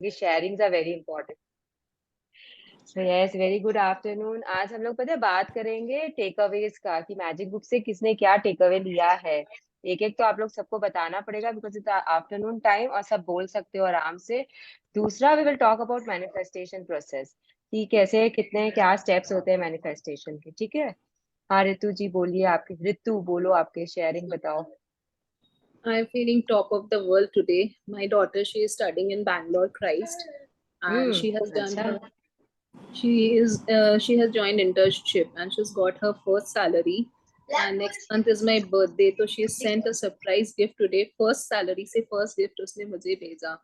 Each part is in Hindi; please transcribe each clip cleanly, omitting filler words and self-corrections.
ये sharings are very important. So yes, very good afternoon. आज हम लोग पता है बात करेंगे टेक अवेज का, कि मैजिक बुक से किसने क्या टेक अवे लिया है। एक एक तो आप लोग सबको बताना पड़ेगा बिकॉज इट्स आफ्टरनून टाइम, और सब बोल सकते हो आराम से। दूसरा, we will talk about manifestation process, कि कैसे कितने क्या स्टेप्स होते हैं मैनिफेस्टेशन के, ठीक है। हाँ रितु जी बोलिए, आपके रितु बोलो, आपके शेयरिंग बताओ। I'm feeling top of the world today. My daughter, she is studying in Bangalore Christ, and she has done अच्छा। her. She has joined internship and she's got her first salary. And next month is my birthday, so she sent a surprise gift today. First salary से first gift उसने मुझे भेजा.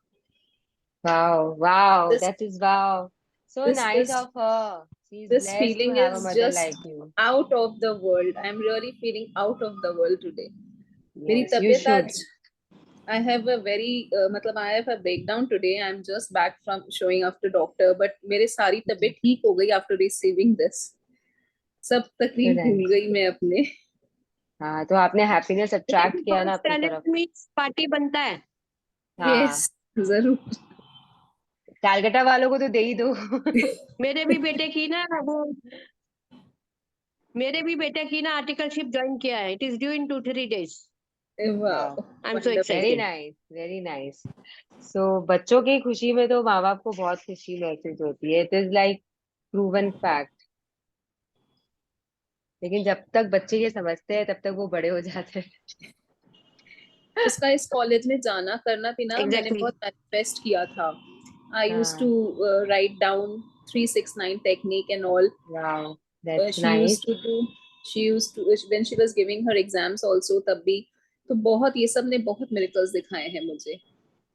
Wow, wow, This that is wow. So this nice this of her. She's this blessed to feeling have a is mother just like you. out of the world. I'm really feeling out of the world today. मेरी Yes, you तबीयत should. आज I have a very मतलब I have a breakdown today. I'm just back from showing after doctor, but मेरे सारी तबीयत ठीक हो गई after receiving this. सब So तकलीफ भूल nice. गई मैं अपने. हाँ, तो आपने हैप्पीनेस अट्रैक्ट किया ना अपनी तरफ। मीन्स पार्टी बनता है। हाँ, Yes, जरूर. कैलकाटा वालों को तो दे ही दो। मेरे भी बेटे की ना वो मेरे भी बेटे की ना आर्टिकलशिप ज्वाइन किया है। It is due in 2-3 days। Wow, I am so very wonderful. Excited. Nice, very nice. So बच्चों की खुशी में तो माँ बाप को बहुत खुशी महसूस होती है, it is like proven fact. लेकिन जब तक बच्चे ये समझते हैं तब तक वो बड़े हो जाते हैं। उसका इस कॉलेज में जाना करना भी ना मैंने एग्जैक्टली। बहुत मैनिफेस्ट किया था. आई यूज टू हाँ, write down 369 technique and all. Wow, that's She nice. used to do, she used to when she was giving her exams also तब भी. तो बहुत ये सब ने बहुत मिरेकल्स दिखाए हैं मुझे.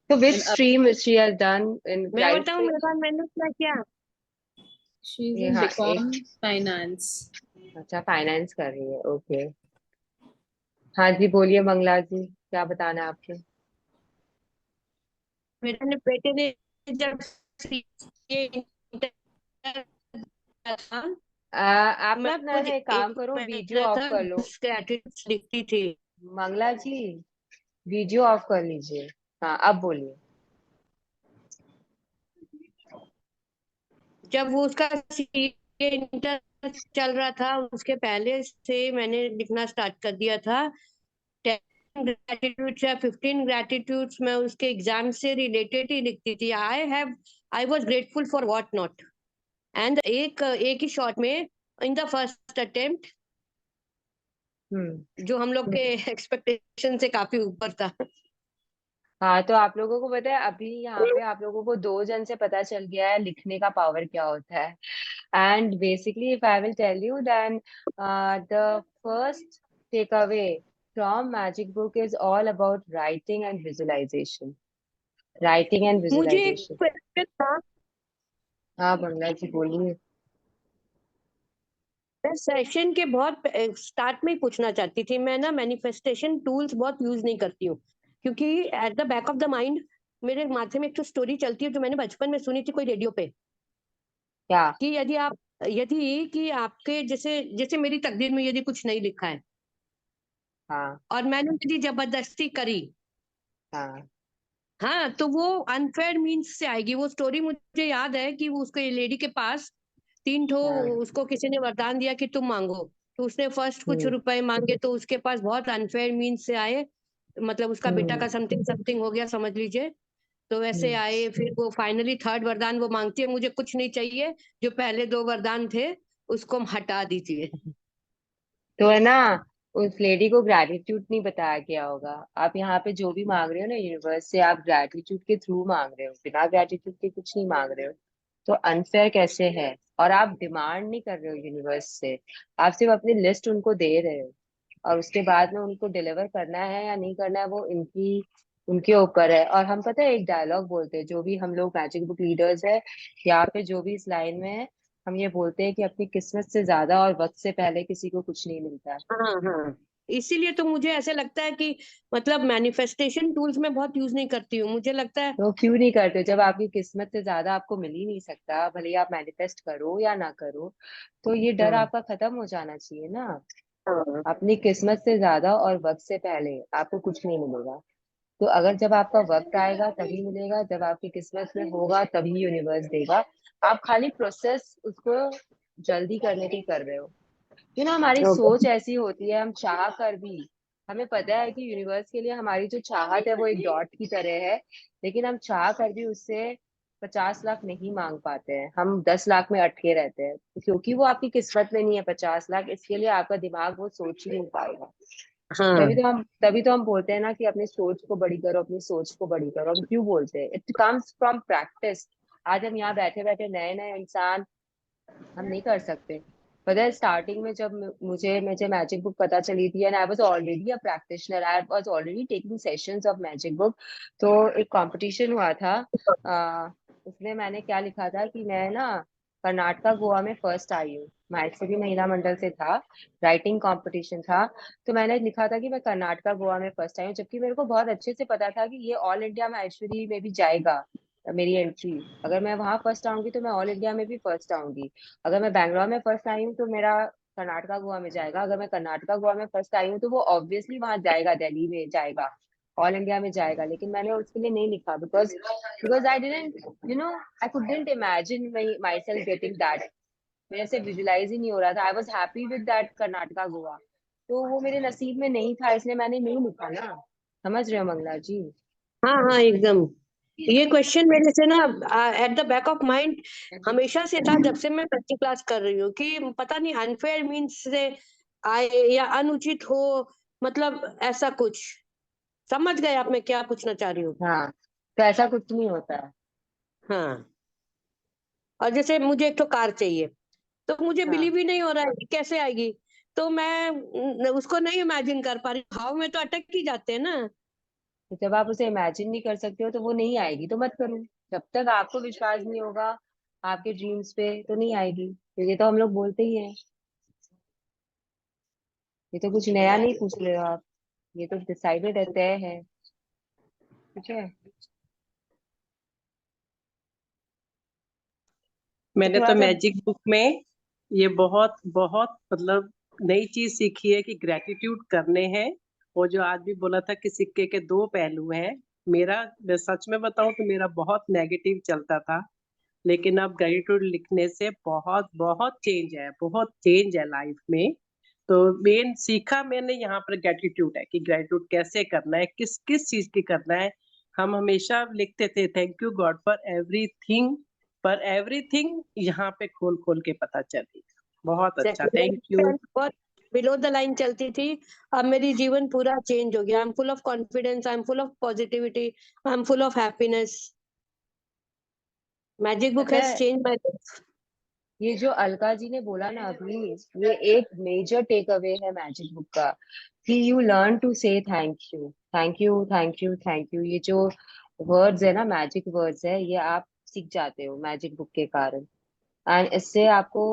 So which एंड अब stream she has done in मैं right बताऊं से? मेरे पास मैंने क्या किया। शी इज ये इन हाँ एक, बीकॉम फाइनेंस. अच्छा फाइनेंस कर रही है, ओके। हाँ जी बोलिए मंगला जी, क्या बताना है आपके। मेरे बेटे ने जब ये इंटर था, आप ना मैं अपना कुछ एक एक काम करो, वीडियो महीना ऑफ तक कर लो। उसके एटीट्यूड दिखती थी। मंगला जी, वीडियो ऑफ कर लीजिए। हाँ अब बोलिए। जब वो उसका सीए इंटर चल रहा था उसके पहले से मैंने लिखना स्टार्ट कर दिया था। 10 ग्रेटिट्यूड्स या 15 ग्रेटिट्यूड्स मैं उसके एग्जाम से रिलेटेड ही लिखती थी। I was grateful for what not. And एक ही शॉट में इन द फर्स्ट अटेम्प्ट, हम्म। जो हम लोग के एक्सपेक्टेशन से काफी ऊपर था। हाँ, तो आप लोगों को पता है अभी यहाँ पे आप लोगों को 2 जन से पता चल गया है लिखने का पावर क्या होता है। And basically if I will tell you then the first takeaway from magic book is all about writing and visualization. Writing and मुझे एक विजुअलाइजेशन। क्वेश्चन था। हाँ मंगला जी बोलिए। मैं सेशन के बहुत स्टार्ट में ही पूछना चाहती थी। मैं ना मैनिफेस्टेशन टूल्स बहुत यूज नहीं करती हूँ, क्योंकि at the back of the mind मेरे माथे में एक तो स्टोरी चलती है जो मैंने बचपन में सुनी थी कोई रेडियो पे, क्या? कि यदि कि आपके जैसे जैसे मेरी तकदीर में यदि कुछ नहीं लिखा है हाँ और मैंने यदि जबरदस्ती करी, हाँ। हाँ, तो वो अनफेयर मीन्स से आएगी। वो स्टोरी मुझे याद है कि वो उसको लेडी के पास 3 ठो, हाँ। उसको किसी ने वरदान दिया कि तुम मांगो। तो उसने फर्स्ट कुछ हम्म। रुपए मांगे तो उसके पास बहुत अनफेयर मीन्स से आए। मतलब उसका बेटा हम्म। का समथिंग समथिंग हो गया समझ लीजिए। तो वैसे हम्म। आए, फिर वो फाइनली थर्ड वरदान वो मांगती है, मुझे कुछ नहीं चाहिए, जो पहले 2 वरदान थे उसको हटा दीजिए। तो है ना, उस लेडी को ग्रैटिट्यूड नहीं बताया गया होगा। आप यहाँ पे जो भी मांग रहे हो ना यूनिवर्स से, आप ग्रैटिट्यूड के थ्रू मांग रहे हो, बिना ग्रैटिट्यूड के कुछ नहीं मांग रहे हो। तो अनफेयर कैसे है? और आप डिमांड नहीं कर रहे हो यूनिवर्स से, आप सिर्फ अपनी लिस्ट उनको दे रहे हो। और उसके बाद में उनको डिलीवर करना है या नहीं करना है वो इनकी उनके ऊपर है। और हम पता है एक डायलॉग बोलते हैं जो भी हम लोग मैजिक बुक लीडर्स है, यहाँ पे जो भी इस लाइन में है, हम ये बोलते हैं कि अपनी किस्मत से ज्यादा और वक्त से पहले किसी को कुछ नहीं मिलता। हाँ हाँ, इसीलिए तो मुझे ऐसे लगता है कि मतलब मैनिफेस्टेशन टूल्स में बहुत यूज नहीं करती हूँ। मुझे लगता है तो क्यों नहीं करते? जब आपकी किस्मत से ज्यादा आपको मिल ही नहीं सकता, भले ही आप मैनिफेस्ट करो या ना करो, तो ये डर हाँ आपका खत्म हो जाना चाहिए ना। हाँ, अपनी किस्मत से ज्यादा और वक्त से पहले आपको कुछ नहीं मिलेगा। तो अगर जब आपका वक्त आएगा तभी मिलेगा, जब आपकी किस्मत में होगा तभी यूनिवर्स देगा। आप खाली प्रोसेस उसको जल्दी करने की कर रहे हो। हमारी ओके। सोच ऐसी होती है, हम चाह कर भी, हमें पता है कि यूनिवर्स के लिए हमारी जो चाहत है वो एक डॉट की तरह है, लेकिन हम चाह कर भी उससे 50 लाख नहीं मांग पाते हैं, हम 10 लाख में अटके रहते हैं, क्योंकि वो आपकी किस्मत में नहीं है 50 लाख, इसके लिए आपका दिमाग वो सोच ही नहीं पाएगा। हाँ तभी तो हम बोलते हैं ना कि अपनी सोच को बड़ी करो, अपनी सोच को बड़ी करो। हम क्यों बोलते हैं? It comes from practice. आज हम यहाँ बैठे बैठे नए नए इंसान हम नहीं कर सकते। पता है, स्टार्टिंग में जब मुझे मैजिक बुक पता चली थी, and I was already a practitioner, I was already taking sessions of magic book. तो एक कंपटीशन हुआ था, उसमें मैंने क्या लिखा था कि मैं ना कर्नाटका गोवा में फर्स्ट आई हूँ, माहेश्वरी महिला मंडल से था, राइटिंग कंपटीशन था। तो मैंने लिखा था कि मैं कर्नाटका गोवा में फर्स्ट आई हूँ, जबकि मेरे को बहुत अच्छे से पता था कि ये ऑल इंडिया माहेश्वरी में भी जाएगा मेरी एंट्री। अगर मैं वहां फर्स्ट आऊंगी तो मैं ऑल इंडिया में भी फर्स्ट आऊंगी। अगर मैं बैंगलोर में फर्स्ट आई हूँ तो मेरा कर्नाटका गोवा में जाएगा। अगर मैं कर्नाटका गोवा में फर्स्ट आई हूँ तो वो ऑब्वियसली वहां जाएगा, दिल्ली में जाएगा, ऑल इंडिया में जाएगा। लेकिन मैंने उसके लिए नहीं लिखा, because because I didn't I couldn't imagine my self getting that. मेरे से विजुलाइज ही नहीं हो रहा था। I was happy with that Karnataka Goa. तो वो मेरे नसीब में नहीं था, इसलिए मैंने नहीं लिखा ना। समझ रहे हो मंगला जी? हाँ हाँ एकदम। ये क्वेश्चन मेरे से ना at the back of mind हमेशा से था, जब से मैं 5वीं क्लास कर रही हूँ, कि पता नहीं अनफेयर मीन्स से आए या अनुचित हो, मतलब ऐसा कुछ। समझ गए आप मैं क्या पूछना चाह रही हूँ? हाँ, तो ऐसा कुछ नहीं होता है। हाँ। और जैसे मुझे एक तो कार चाहिए, तो मुझे हाँ, बिलीव ही नहीं हो रहा है कि कैसे आएगी। तो मैं उसको नहीं इमेजिन कर पा रही, भाव में तो अटक ही जाते हैं ना। तो जब आप उसे इमेजिन नहीं कर सकते हो तो वो नहीं आएगी, तो मत करो। जब तक आपको विश्वास नहीं होगा आपके ड्रीम्स पे तो नहीं आएगी। तो ये तो हम लोग बोलते ही हैं, ये तो कुछ नया नहीं पूछ रहे हो आप, ये तो डिसाइडेड है, तय है। ठीक है। तो मैंने थोड़ा तो सा। मैजिक बुक में ये बहुत बहुत मतलब नई चीज सीखी है कि ग्रेटिट्यूड करने हैं। वो जो आज भी बोला था कि सिक्के के दो पहलू हैं। मेरा, मैं सच में बताऊं तो मेरा बहुत नेगेटिव चलता था, लेकिन अब ग्रेटिट्यूड लिखने से बहुत बहुत चेंज है, बहुत चेंज है लाइफ में। तो मेन सीखा मैंने यहाँ पर ग्रेटिट्यूड है कि ग्रेटिट्यूड कैसे करना है, किस किस चीज की करना है। हम हमेशा लिखते थे thank you God for everything, पर एवरीथिंग यहाँ पे खोल खोल के पता चलेगा। बहुत अच्छा, थैंक यू। बहुत बिलो द लाइन चलती थी। अब मेरी जीवन पूरा चेंज हो गया। I am full of confidence, I am full of positivity, I am full of happiness. Magic book पता हैज है, चेंज माय लाइफ। ये जो अलका जी ने बोला ना अभी, ये एक मेजर टेक अवे है मैजिक बुक का, कि यू लर्न टू से thank you, thank you, thank you, thank you. ये जो वर्ड्स है ना, मैजिक वर्ड्स है, ये आप सीख जाते हो मैजिक बुक के कारण। एंड इससे आपको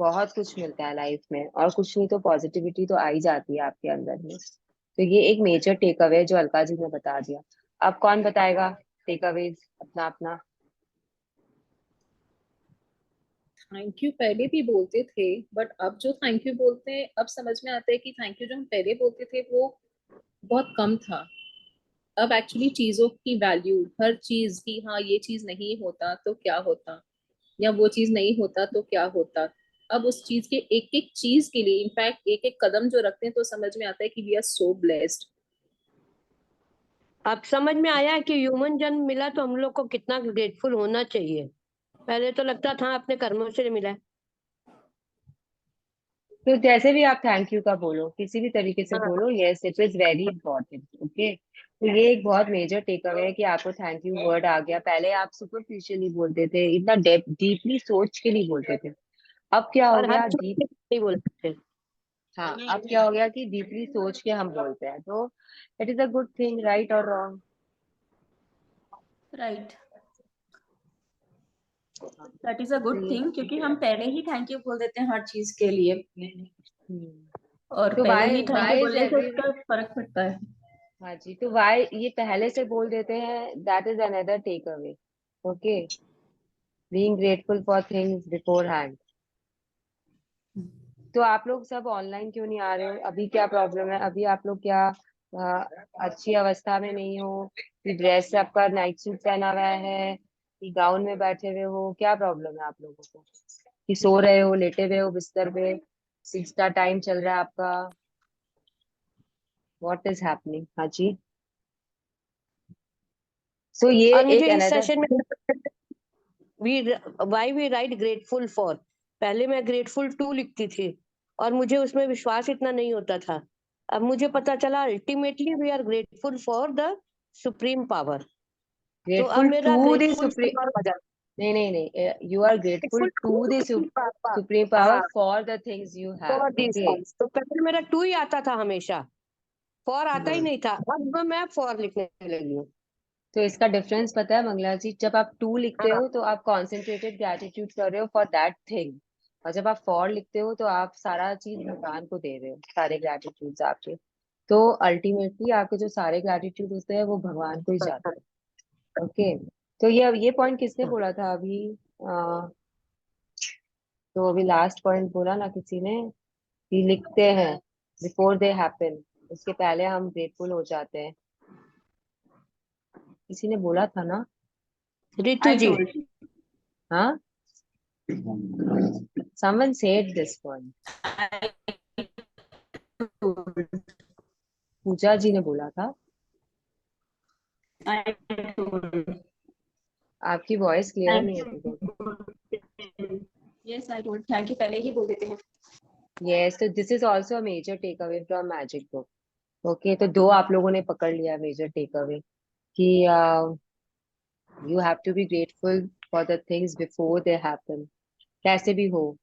बहुत कुछ मिलता है लाइफ में, और कुछ नहीं तो पॉजिटिविटी तो आ ही जाती है आपके अंदर में। तो ये एक मेजर टेक अवे जो अलका जी ने बता दिया। अब कौन बताएगा टेक अवेज अपना अपना? थैंक यू पहले भी बोलते थे, बट अब जो थैंक यू बोलते हैं अब समझ में आता है कि थैंक यू जो हम पहले बोलते थे वो बहुत कम था। अब एक्चुअली चीजों की वैल्यू, हर चीज की, हाँ ये चीज नहीं होता तो क्या होता, या वो चीज नहीं होता तो क्या होता। अब उस चीज के एक एक चीज के लिए, इनफैक्ट एक एक कदम जो रखते हैं तो समझ में आता है कि वी आर सो ब्लेस्ड। अब समझ में आया है कि ह्यूमन जन्म मिला तो हम लोग को कितना ग्रेटफुल होना चाहिए। पहले तो लगता था अपने कर्मों से मिला है। तो जैसे भी आप थैंक यू का बोलो, किसी भी तरीके से हाँ। बोलो, yes it is very important. Okay, तो ये एक बहुत मेजर टेक अवे है कि आपको थैंक यू वर्ड आ गया। पहले आप सुपरफिशियली बोलते थे, इतना डीपली सोच के नहीं बोलते थे। अब क्या हो और हर गया, चीज डीप। से नहीं बोलते थे। हाँ, अब क्या हो गया कि डीपली सोच के हम बोलते हैं, तो it is a good thing, right और wrong? Right, that is a good thing, क्योंकि हम पहले ही थैंक यू बोल देते हैं हर चीज के लिए, और तो पहले वाई ही थैंक यू वाई इज बोलने से एवरी। उसका फर्क पड़ता है। हाँ जी, तो वाई ये पहले से बोल देते हैं, that is another takeaway. Okay, being grateful for things beforehand. तो आप लोग सब ऑनलाइन क्यों नहीं आ रहे हो? अभी क्या प्रॉब्लम है? अभी आप लोग क्या अच्छी अवस्था में नहीं हो, कि ड्रेस आपका नाइट सूट पहना हुआ है, कि गाउन में बैठे हुए हो, क्या प्रॉब्लम है आप लोगों को? कि सो रहे हो, लेटे हुए हो बिस्तर पे, सिक्स टाइम चल रहा है आपका, व्हाट इज हैपनिंग? हाँ जी। सो ये और एक मुझे इस अनदर, सेशन में we why we write grateful for, पहले मैं ग्रेटफुल टू लिखती थी और मुझे उसमें विश्वास इतना नहीं होता था। अब मुझे पता चला ultimately we are grateful for the supreme power. तो अब ग्रेटफुल मेरा टू द ग्रेटफुल सुप्रीम, नहीं नहीं नहीं, you are grateful grateful to the to पापा। सुप्रीम पावर हाँ, for the things you have. For this okay, तो पहले मेरा टू ही आता था हमेशा, फॉर आता ही नहीं था। अब मैं फॉर लिखने लगी हूँ। तो इसका डिफरेंस पता है मंगला जी? जब आप टू लिखते हाँ, हो तो आप कॉन्सेंट्रेटेड ग्रेटिट्यूड कर रहे हो फॉर दैट थिंग, और जब आप फॉर लिखते हो तो आप सारा चीज भगवान को दे रहे हो, सारे ग्रेटिट्यूड्स आपके। तो अल्टीमेटली आपके जो सारे ग्रेटिट्यूड होते हैं वो भगवान को ही हाँ, जाते हैं। ओके, तो ये पॉइंट किसने बोला था अभी? तो अभी लास्ट पॉइंट बोला ना किसी ने, कि लिखते हैं बिफोर दे हैपन, उसके पहले हम ग्रेटफुल हो जाते हैं। किसी ने बोला था ना? रितु जी। हाँ, someone said this one, पूजा जी ने बोला था। आपकी वॉइस क्लियर नहीं है मुझे। Yes I told thank you पहले ही बोल देते हैं। यस, तो this is also a major take away from magic book. Okay, तो दो आप लोगों ने पकड़ लिया मेजर टेक अवे, कि you have to be grateful for the things before they happen. कैसे भी हो,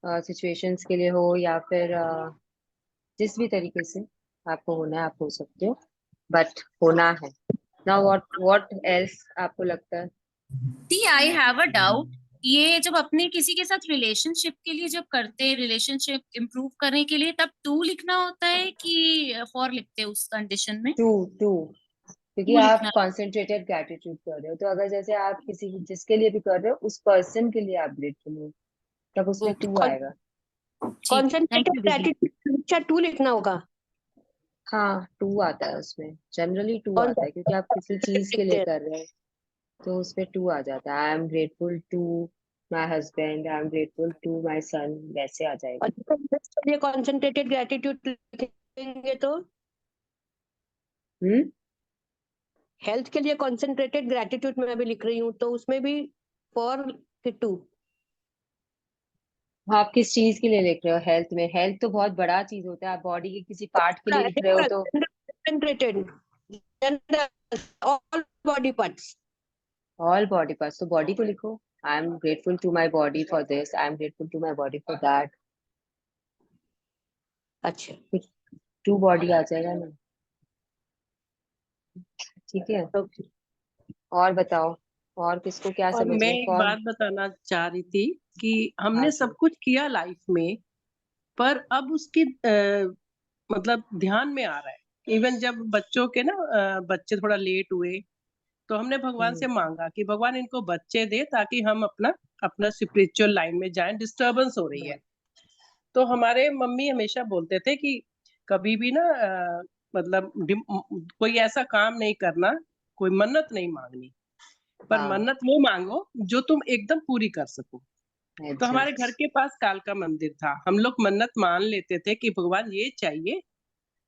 सिचुएशंस के लिए हो या फिर जिस भी तरीके से आपको होना है आप हो सकते हो, बट होना है। नाउ व्हाट एल्स आपको लगता है? दी आई हैव अ डाउट, ये जब अपने किसी के साथ रिलेशनशिप के लिए जब करते हैं, रिलेशनशिप इम्प्रूव करने के लिए, तब टू लिखना होता है कि फॉर लिखते हैं उस कंडीशन में? टू टू, क्योंकि टू आप लिखना। कॉन्सेंट्रेटेड ग्रेटिट्यूड कर रहे हो, तो अगर जैसे आप किसी जिसके लिए भी कर रहे हो उस पर्सन के लिए आप ग्रेटफुल हो, तब उसमें ओके, टू आएगा। ठीक है, थैंक कॉन्सेंट्रेटेड यू दीदी। ग्रेटिट्यूड अच्छा टू लिखना होगा। हाँ, टू आता है उसमें, जनरली टू आता है, क्योंकि आप किसी चीज के लिखते लिए हैं। कर रहे हो तो उसमें टू आ जाता है। I am grateful to my husband, I am grateful to my son, वैसे आ जाएगा। और जब ये कॉन्सेंट्रेटेड ग्रेटिट्यूड लिखेंगे तो हम्म, हेल्थ के लिए कॉन्सेंट्रेटेड ग्रेटिट्यूड मैं भी लिख रही हूँ, तो उसमें भी फॉर टू। आप किस चीज के लिए लिख रहे हो? हेल्थ में, हेल्थ तो बहुत बड़ा चीज होता है, आप बॉडी के किसी पार्ट के लिए लिख रहे हो तो। Concentrated all body parts. All body parts, तो बॉडी को लिखो। I am grateful to my body for this, I am grateful to my body for that. अच्छा, टू बॉडी आ जाएगा ना। ठीक है, ओके। और बताओ, और किसको क्या और समझ मैं में एक कौन? बात बताना चाह रही थी कि हाँ हमने जी। सब कुछ किया लाइफ में, पर अब उसकी मतलब ध्यान में आ रहा है। इवन जब बच्चों के ना बच्चे थोड़ा लेट हुए, तो हमने भगवान हम्म, से मांगा कि भगवान इनको बच्चे दे ताकि हम अपना अपना स्पिरिचुअल लाइन में जाएं, डिस्टरबेंस हो रही है। तो हमारे मम्मी हमेशा बोलते थे कि कभी भी ना मतलब कोई ऐसा काम नहीं करना, कोई मन्नत नहीं मांगनी, पर हाँ, मन्नत वो मांगो जो तुम एकदम पूरी कर सको। तो अच्छा, हमारे घर के पास कालका मंदिर था, हम लोग मन्नत मान लेते थे कि भगवान ये चाहिए,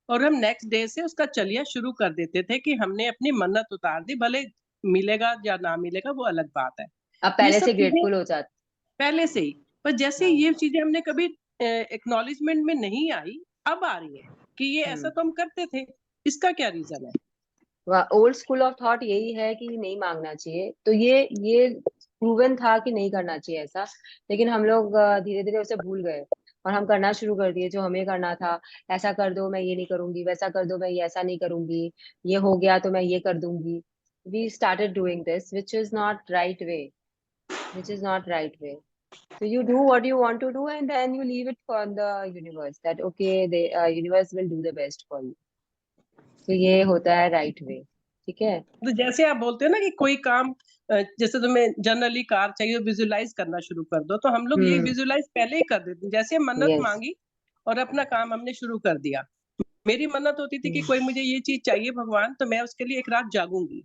और हम नेक्स्ट डे से उसका चलिया शुरू कर देते थे कि हमने अपनी मन्नत उतार दी, भले मिलेगा या ना मिलेगा वो अलग बात है। अब ये पहले सब से चीजें ग्रेटफुल हो जाते। पहले से ही, पर जैसे हाँ, ये चीजें हमने कभी एक्नॉलेजमेंट में नहीं आई, अब आ रही है कि ये ऐसा हम्म, तो हम करते थे। इसका क्या रीजन है? ओल्ड स्कूल ऑफ थॉट यही है कि नहीं मांगना चाहिए, तो ये प्रूवन था कि नहीं करना चाहिए ऐसा, लेकिन हम लोग धीरे धीरे उसे भूल गए और हम करना शुरू कर दिए जो हमें करना था। ऐसा कर दो मैं ये नहीं करूंगी, वैसा कर दो मैं ये ऐसा नहीं करूंगी, ये हो गया तो मैं ये कर दूंगी। We started doing this which is not right way, which is not right way. So you do what you want to do and then you leave it for the universe that okay, the universe will do the best for you. तो ये होता है राइट वे, ठीक है। तो जैसे आप बोलते हो ना कि कोई काम जैसे तुम्हें जनरली कार चाहिए, विजुलाइज करना शुरू कर दो, तो हम लोग ये हम्म, विजुलाइज पहले ही कर देते हैं। जैसे मन्नत यस, मांगी और अपना काम हमने शुरू कर दिया। मेरी मन्नत होती थी कि कोई मुझे ये चीज चाहिए भगवान, तो मैं उसके लिए एक रात जागूंगी।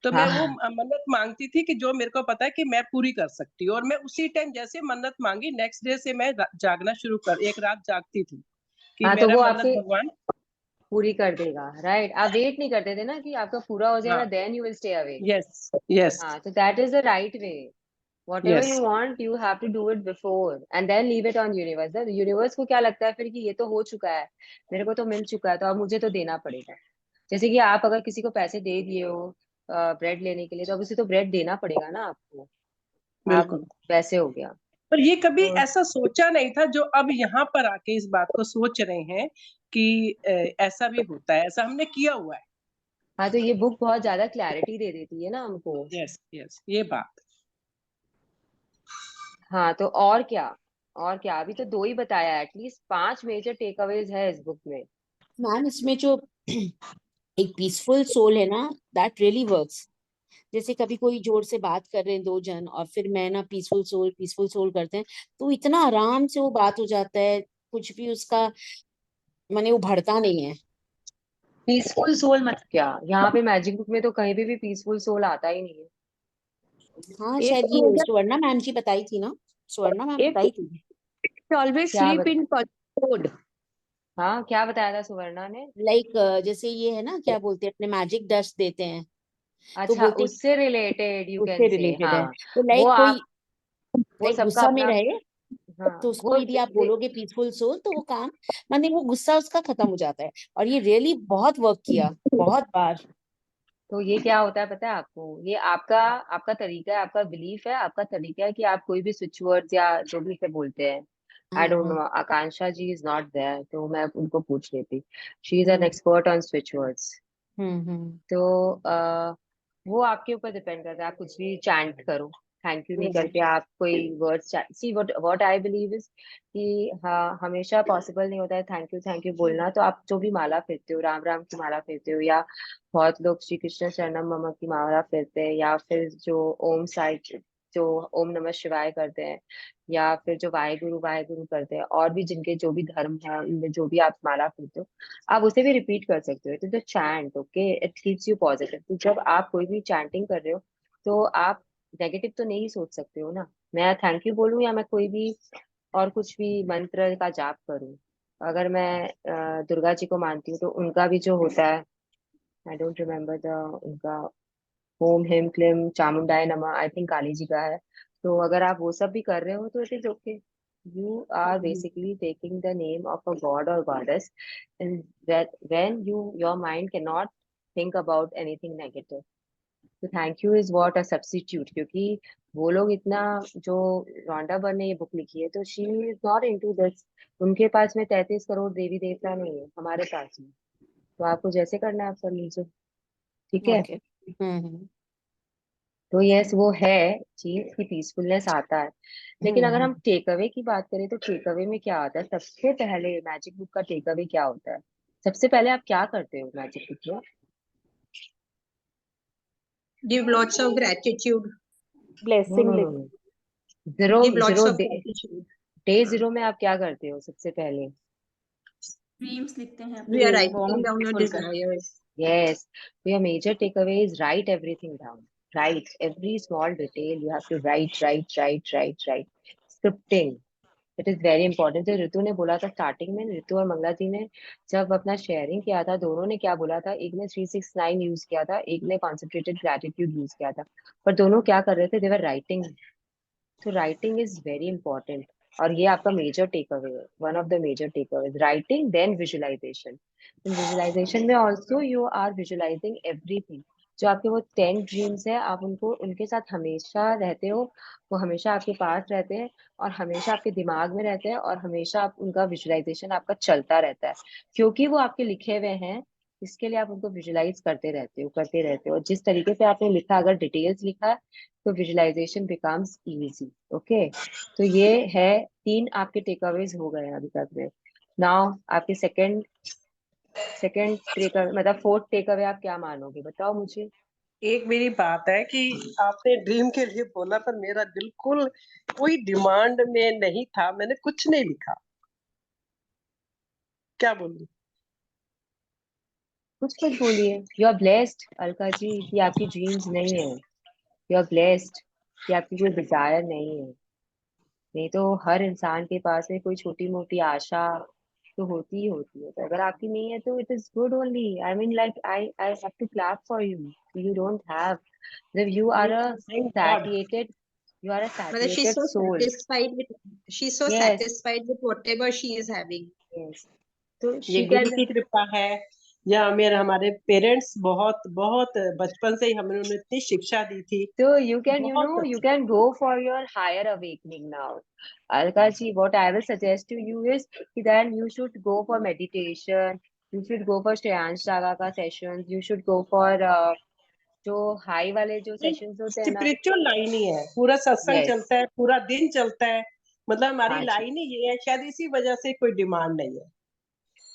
तो मैं वो हाँ मन्नत मांगती थी कि जो मेरे को पता है कि मैं पूरी कर सकती हूँ, और मैं उसी टाइम जैसे मन्नत मांगी नेक्स्ट डे से मैं जागना शुरू कर, एक रात जागती थी कि हाँ, तो मेरा वो मन्नत आपकी भगवान। पूरी कर देगा, राइट। आप वेट नहीं करते थे ना कि आपका पूरा हो जाएगा हाँ, then you will stay awake. Yes yes हाँ, तो that is the right way. whatever you yes want you have to do it before and then leave it on universe। the universe को क्या लगता है फिर कि ये तो हो चुका है, मेरे को तो मिल चुका है, तो अब मुझे तो देना पड़ेगा। जैसे कि आप अगर किसी को पैसे दे दिए हो ब्रेड लेने के लिए, तो अब उसे तो ब्रेड देना पड़ेगा ना आपको। आप बिल्कुल। वैसे हो गया। पर ये कभी तो ऐसा सोचा नहीं था जो अब यहाँ पर आके इस बात को सोच रहे हैं कि ऐसा भी होता है, ऐसा हमने किया हुआ है। हाँ, तो ये बुक बहुत ज्यादा क्लैरिटी दे देती है ना हमको। यस यस, ये बात। हाँ, तो और क्या, अभी तो दो ही बताया, एटलीस्ट 5 मेजर टेक अवेज है इस बुक में। मैम इसमें जो एक पीसफुल सोल है ना, दैट रियली वर्क्स। जैसे कभी कोई जोर से बात कर रहे हैं दो जन, और फिर मैं ना पीसफुल सोल करते हैं, तो इतना आराम से वो बात हो जाता है, कुछ भी उसका माने वो भरता नहीं है। पीसफुल सोल मत क्या, यहाँ पे मैजिक बुक में तो कहीं भी पीसफुल सोल आता ही नहीं है। हाँ एक शायद तो ये मुझे स्वर्णा मैम जी बताई थी ना, स्वर्णा मैम एक बताई थी। ऑलवेज क्या स्लीप बता इन कोड। हाँ, क्या बताया था सुवर्णा ने? लाइक जैसे ये है ना, क्या बोलते हैं, अपने मैजिक डस्ट देते हैं, तो अच्छा, बोलते हैं उससे रिलेटेड यू कैन उससे से, रिलेटेड है। हाँ। तो वो लाइक कोई आप वो लाइक सबका गुस्सा में अपना, रहे, तो हाँ उसको यदि आप बोलोगे पीसफुल सोल, तो वो काम माने वो गुस्सा उसका खत्म हो जाता है। और ये रियली बहुत वर्क किया, बहुत बार। तो ये क्या होता है पता है आपको, ये आपका आपका तरीका है, आपका बिलीफ है, आपका तरीका है कि आप कोई भी स्विच वर्ड्स या जो भी इसे बोलते हैं। आई हाँ डोंट हाँ। No, Akanksha ji is not there, तो मैं उनको पूछ लेती। She is an hmm expert on switch words. Hmm. तो वो आपके ऊपर डिपेंड करता है, आप कुछ भी चैंट करो, थैंक यू नहीं हम्म करके आप कोई words, see what I believe is कि हाँ, हमेशा पॉसिबल नहीं होता है थैंक यू बोलना। तो आप जो भी माला फेरते हो, राम राम की माला फेरते हो, या बहुत लोग श्री कृष्ण शरणम मम की माला फेरते हैं, या फिर जो ओम साई, जो ओम नमः शिवाय करते हैं, या फिर जो वाहे गुरु करते हैं, और भी जिनके जो भी धर्म है उनमें जो भी आप माला फेरते हो, आप उसे भी रिपीट कर सकते हो। It is a chant, okay, it keeps you positive. तो जब आप कोई भी चैंटिंग कर रहे हो, तो आप नेगेटिव तो नहीं सोच सकते हो ना। मैं थैंक यू बोलूं या मैं कोई भी और कुछ भी मंत्र का जाप करूं, अगर मैं दुर्गा जी को मानती हूँ, तो उनका भी जो होता है, आई डोंट रिमेम्बर द उनका, ओम ह्रीम क्लीम चामुंडाय नमः, आई थिंक काली जी का है। तो अगर आप वो सब भी कर रहे हो, तो it is okay. You are hmm basically taking the name of a god और goddess, and that when your mind cannot think about anything negative, तो thank you is what a substitute. क्योंकि वो लोग इतना, जो रोंडा बर ने ये बुक लिखी है, तो she is not into this. उनके पास में 33 करोड़ देवी देवता नहीं है, हमारे पास में। तो आपको जैसे करना है आप कर लीजिए, ठीक है। ओके। तो यस, वो है चीज की पीसफुलनेस आता है। लेकिन अगर हम हम्म। टेक अवे की बात करें, तो टेक अवे में क्या आता है, सबसे पहले मैजिक बुक का टेक अवे क्या होता है? सबसे पहले आप क्या करते हो मैजिक बुक में? Give lots of gratitude. No blessing no no लिख। No, zero Give lots zero of day, gratitude. Day zero में आप क्या करते हो सबसे पहले? Dreams लिखते हैं ये We are form writing down our खोल कर। desires. Yes, so your major takeaway is write everything down. Write every small detail. You have to write. Scripting. It is very important. जो ऋतु ने बोला था स्टार्टिंग में, ऋतु और मंगला जी ने जब अपना शेयरिंग किया था, दोनों ने क्या बोला था, एक ने 369 यूज किया था, एक ने कॉन्सेंट्रेटेड ग्रेटिट्यूड यूज किया था, पर दोनों क्या कर रहे थे, देवर राइटिंग। तो राइटिंग इज वेरी इंपॉर्टेंट, और ये आपका मेजर टेक अवे है, one of the major take away, writing then visualisation. Visualisation में also you are visualising everything. जो आपके वो 10 ड्रीम्स है, आप उनको, उनके साथ हमेशा रहते हो, वो हमेशा आपके पास रहते हैं, और हमेशा आपके दिमाग में रहते हैं, और हमेशा आप उनका विजुअलाइजेशन आपका चलता रहता है, क्योंकि वो आपके लिखे हुए हैं। इसके लिए आप उनको विजुअलाइज करते रहते हो, और जिस तरीके से आपने लिखा, अगर डिटेल्स लिखा है, तो विजुअलाइजेशन बिकम्स इजी, ओके। तो ये है, 3 आपके टेक अवेज हो गए हैं अभी तक में। नाउ आपके सेकंड सेकंड टेक अवे, मतलब फोर्थ टेक अवे आप क्या मानोगे, बताओ मुझे। एक मेरी बात है कि आपने ड्रीम के लिए बोला, पर मेरा बिल्कुल कोई डिमांड में नहीं था, मैंने कुछ नहीं लिखा, क्या बोलूं। कुछ कुछ बोलिए। You are blessed Alka ji कि आपकी ड्रीम्स नहीं है। यू आर ब्लेस्ड कि आपकी कोई डिजायर नहीं है। नहीं तो हर इंसान के पास में कोई छोटी मोटी आशा तो होती ही होती है। तो अगर आपकी नहीं है तो it is good only. I mean like I have to clap for you. You don't have, मतलब you are a thank God. satiated, you are a But she's satiated so soul. Yes, satisfied with whatever she is having. yes. तो ये she गुरु can, की कृपा है, या मेरे हमारे पेरेंट्स बहुत बहुत बचपन से ही हमें उन्होंने इतनी शिक्षा दी थी। so you can, you बहुत know, you अच्छी। can go for your higher awakening now. Alka ji, what I will suggest to you is that you should go for meditation. You should go for Shreyansh Saga का sessions. You should go for जो high वाले जो sessions होते हैं ना। स्पिरिचुअल लाइन ही है, पूरा सत्संग Yes. चलता है, पूरा दिन चलता है, मतलब हमारी हाँ जी। लाइन ही ये है, शायद इसी वजह से कोई डिमांड नहीं है।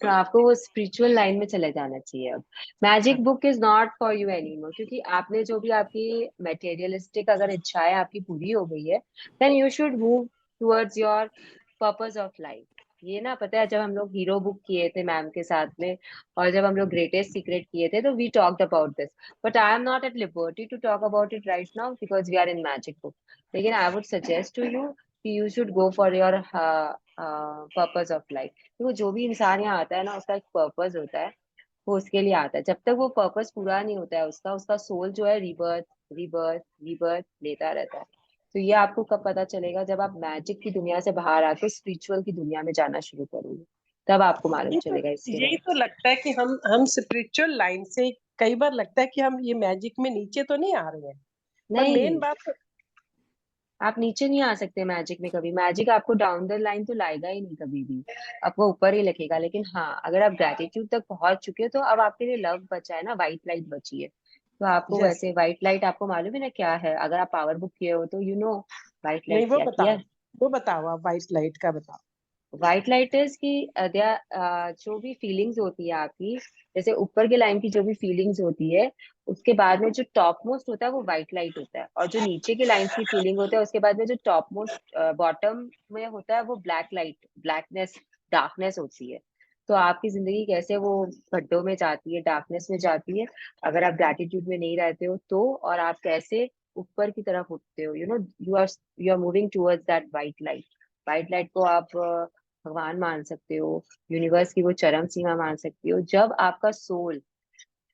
तो आपको वो स्पिरिचुअल लाइन में चले जाना चाहिए अब। Magic book is not for you anymore, क्योंकि आपने जो भी आपकी मटेरियलिस्टिक अगर इच्छाएं आपकी पूरी हो गई है, then you should move towards your purpose of life. ये ना पता है, जब हम लोग हीरो बुक किए थे मैम के साथ में, और जब हम लोग ग्रेटेस्ट सीक्रेट किए थे, तो we talked about this, but I am not at liberty to talk about it right now because we are in magic book. लेकिन I would suggest to you कि you should go for your purpose of life. तो जो भी इंसान यहाँ आता है ना, उसका एक पर्पस होता है, वो उसके लिए आता है। जब तक वो पर्पस पूरा नहीं होता है उसका, उसका सोल जो है रिबर्थ रिबर्थ रिबर्थ लेता रहता है। तो ये आपको कब पता चलेगा, जब आप मैजिक की दुनिया से बाहर आके स्पिरिचुअल की दुनिया में जाना शुरू करोगे, तब आपको मालूम चलेगा इसके यही बारे तो लगता है कि हम स्पिरिचुअल लाइन से कई बार लगता है कि हम ये मैजिक में नीचे तो नहीं आ रहे हैं, में। पर मेन नहीं, बात आप नीचे नहीं आ सकते मैजिक में कभी। मैजिक आपको डाउन द लाइन तो लाएगा ही नहीं कभी भी, आपको ऊपर ही लगेगा। लेकिन हाँ, अगर आप ग्रेटिट्यूड तक पहुंच चुके हो, तो अब आपके लिए लव बचा है ना, व्हाइट लाइट बची है। तो आपको यस। वैसे व्हाइट लाइट आपको मालूम है ना क्या है, अगर आप पावर बुक किए हो तो यू नो व्हाइट नहीं, लाइट क्या किया है। वो बताओ, आप वाइट लाइट का बताओ। व्हाइट लाइट इज की जो भी फीलिंग्स होती है आपकी, जैसे ऊपर के लाइन की जो भी फीलिंग्स होती है, उसके बाद में जो टॉप मोस्ट होता है वो व्हाइट लाइट होता है, और जो नीचे के लाइन की फीलिंग होता है उसके बाद में जो टॉप मोस्ट बॉटम में होता है वो ब्लैक लाइट, ब्लैकनेस, डार्कनेस होती है। तो आपकी जिंदगी कैसे वो गड्ढों में जाती है, डार्कनेस में जाती है, अगर आप ग्रैटिट्यूड में नहीं रहते हो तो, और आप कैसे ऊपर की तरफ उठते हो, you know, you are moving towards that white light. White light को आप भगवान मान सकते हो, यूनिवर्स की वो चरम सीमा मान सकते हो। जब आपका soul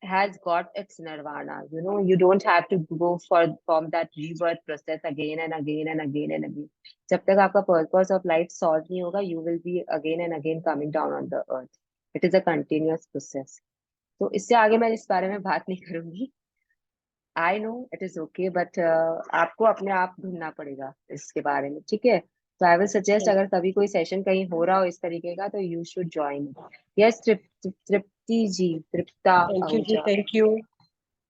has got its nirvana, you know, you don't have to go from that rebirth process again and again and again and again. जब तक आपका purpose of life solve नहीं होगा, you will be again and again coming down on the earth. It is a continuous process. तो इससे आगे मैं इस बारे में बात नहीं करूंगी। I know it is okay, but आपको अपने आप ढूंढना पड़ेगा इसके बारे में, ठीक है। तो आई विल सजेस्ट, अगर कभी कोई सेशन कहीं हो रहा हो इस तरीके का, तो you should join. Yes, Tripti ji, Trupta thank you ji, Ahuja, thank you.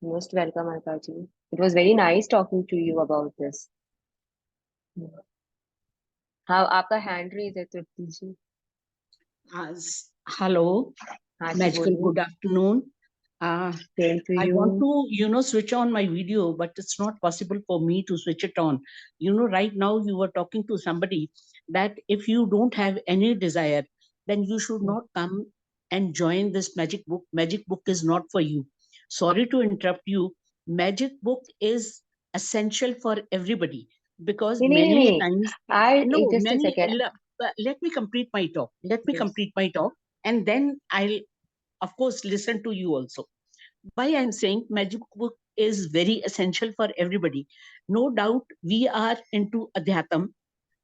Most welcome Alka ji. It was very nice talking to you about this. हाँ, आपका हैंड रेज है तृप्ति जी। Hello, हाँ जी, magical बोलिए। good afternoon. Same to I you. want to, switch on my video, but it's not possible for me to switch it on. Right now you were talking to somebody that if you don't have any desire, then you should not come and join this magic book. Magic book is not for you. Sorry to interrupt you. Magic book is essential for everybody because नहीं नहीं many a नहीं, times, I no, just a second. let me complete my talk. Let me yes, complete my talk, and then I'll, of course, listen to you also. Why I'm saying magic book is very essential for everybody. No doubt we are into adhyatam,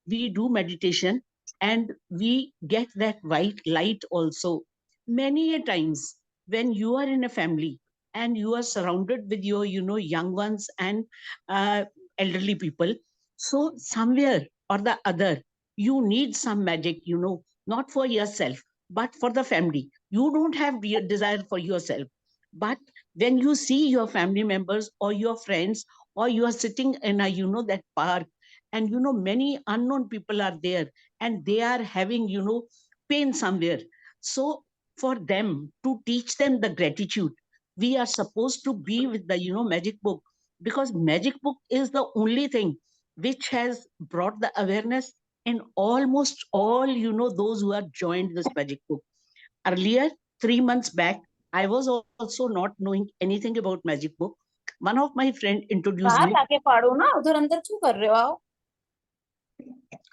we do meditation, and we get that white light also. Many a times when you are in a family and you are surrounded with your, young ones and uh, elderly people, so somewhere or the other, you need some magic, not for yourself, but for the family. You don't have desire for yourself, but when you see your family members or your friends, or you are sitting in a, that park, and many unknown people are there, and they are having, pain somewhere. So for them, to teach them the gratitude, we are supposed to be with the, magic book, because magic book is the only thing which has brought the awareness in almost all, those who have joined this magic book. Earlier, 3 months back, I was also not knowing anything about magic book. One of my friend introduced बाहर me. जाके पढ़ो ना, उधर अंदर क्यों कर रहे हो? आओ।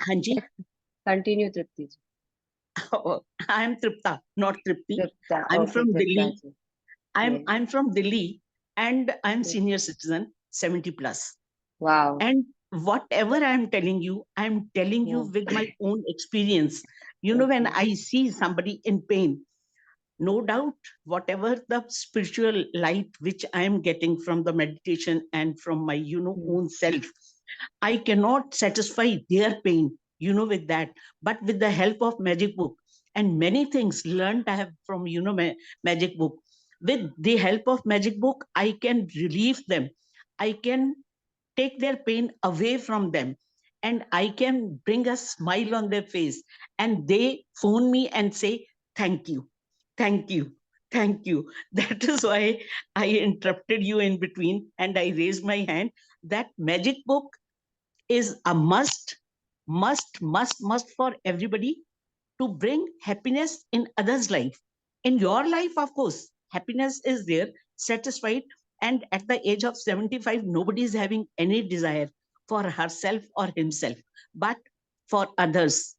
हाँ जी. Continue Tripti ji. I am Tripta, not Tripti. Tripta, I'm okay from Tripta Delhi. जी। I'm Yes. I'm from Delhi, and I'm senior citizen, 70 plus. Wow. And whatever I'm telling you, I'm telling you Yeah. with my own experience. You know, when Okay. I see somebody in pain, no doubt, whatever the spiritual light which I am getting from the meditation and from my, own self, I cannot satisfy their pain, with that. But with the help of magic book and many things learned I have from, magic book, with the help of magic book, I can relieve them. I can take their pain away from them, and I can bring a smile on their face, and they phone me and say thank you, thank you, thank you. That is why I interrupted you in between and I raised my hand. That magic book is a must for everybody, to bring happiness in others' life. In your life, of course, happiness is there, satisfied. And at the age of 75, nobody is having any desire for herself or himself. But for others,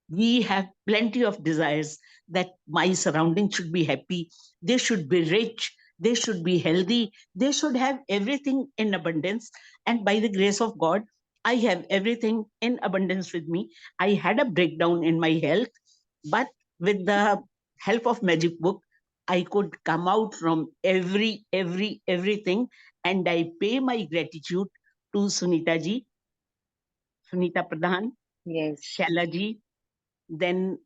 we have plenty of desires, that my surroundings should be happy, they should be rich, they should be healthy, they should have everything in abundance. And by the grace of God, I have everything in abundance with me. I had a breakdown in my health, but with the help of magic book, I could come out from everything. And I pay my gratitude to Sunita ji, Sunita Pradhan, Yes. Shala ji, then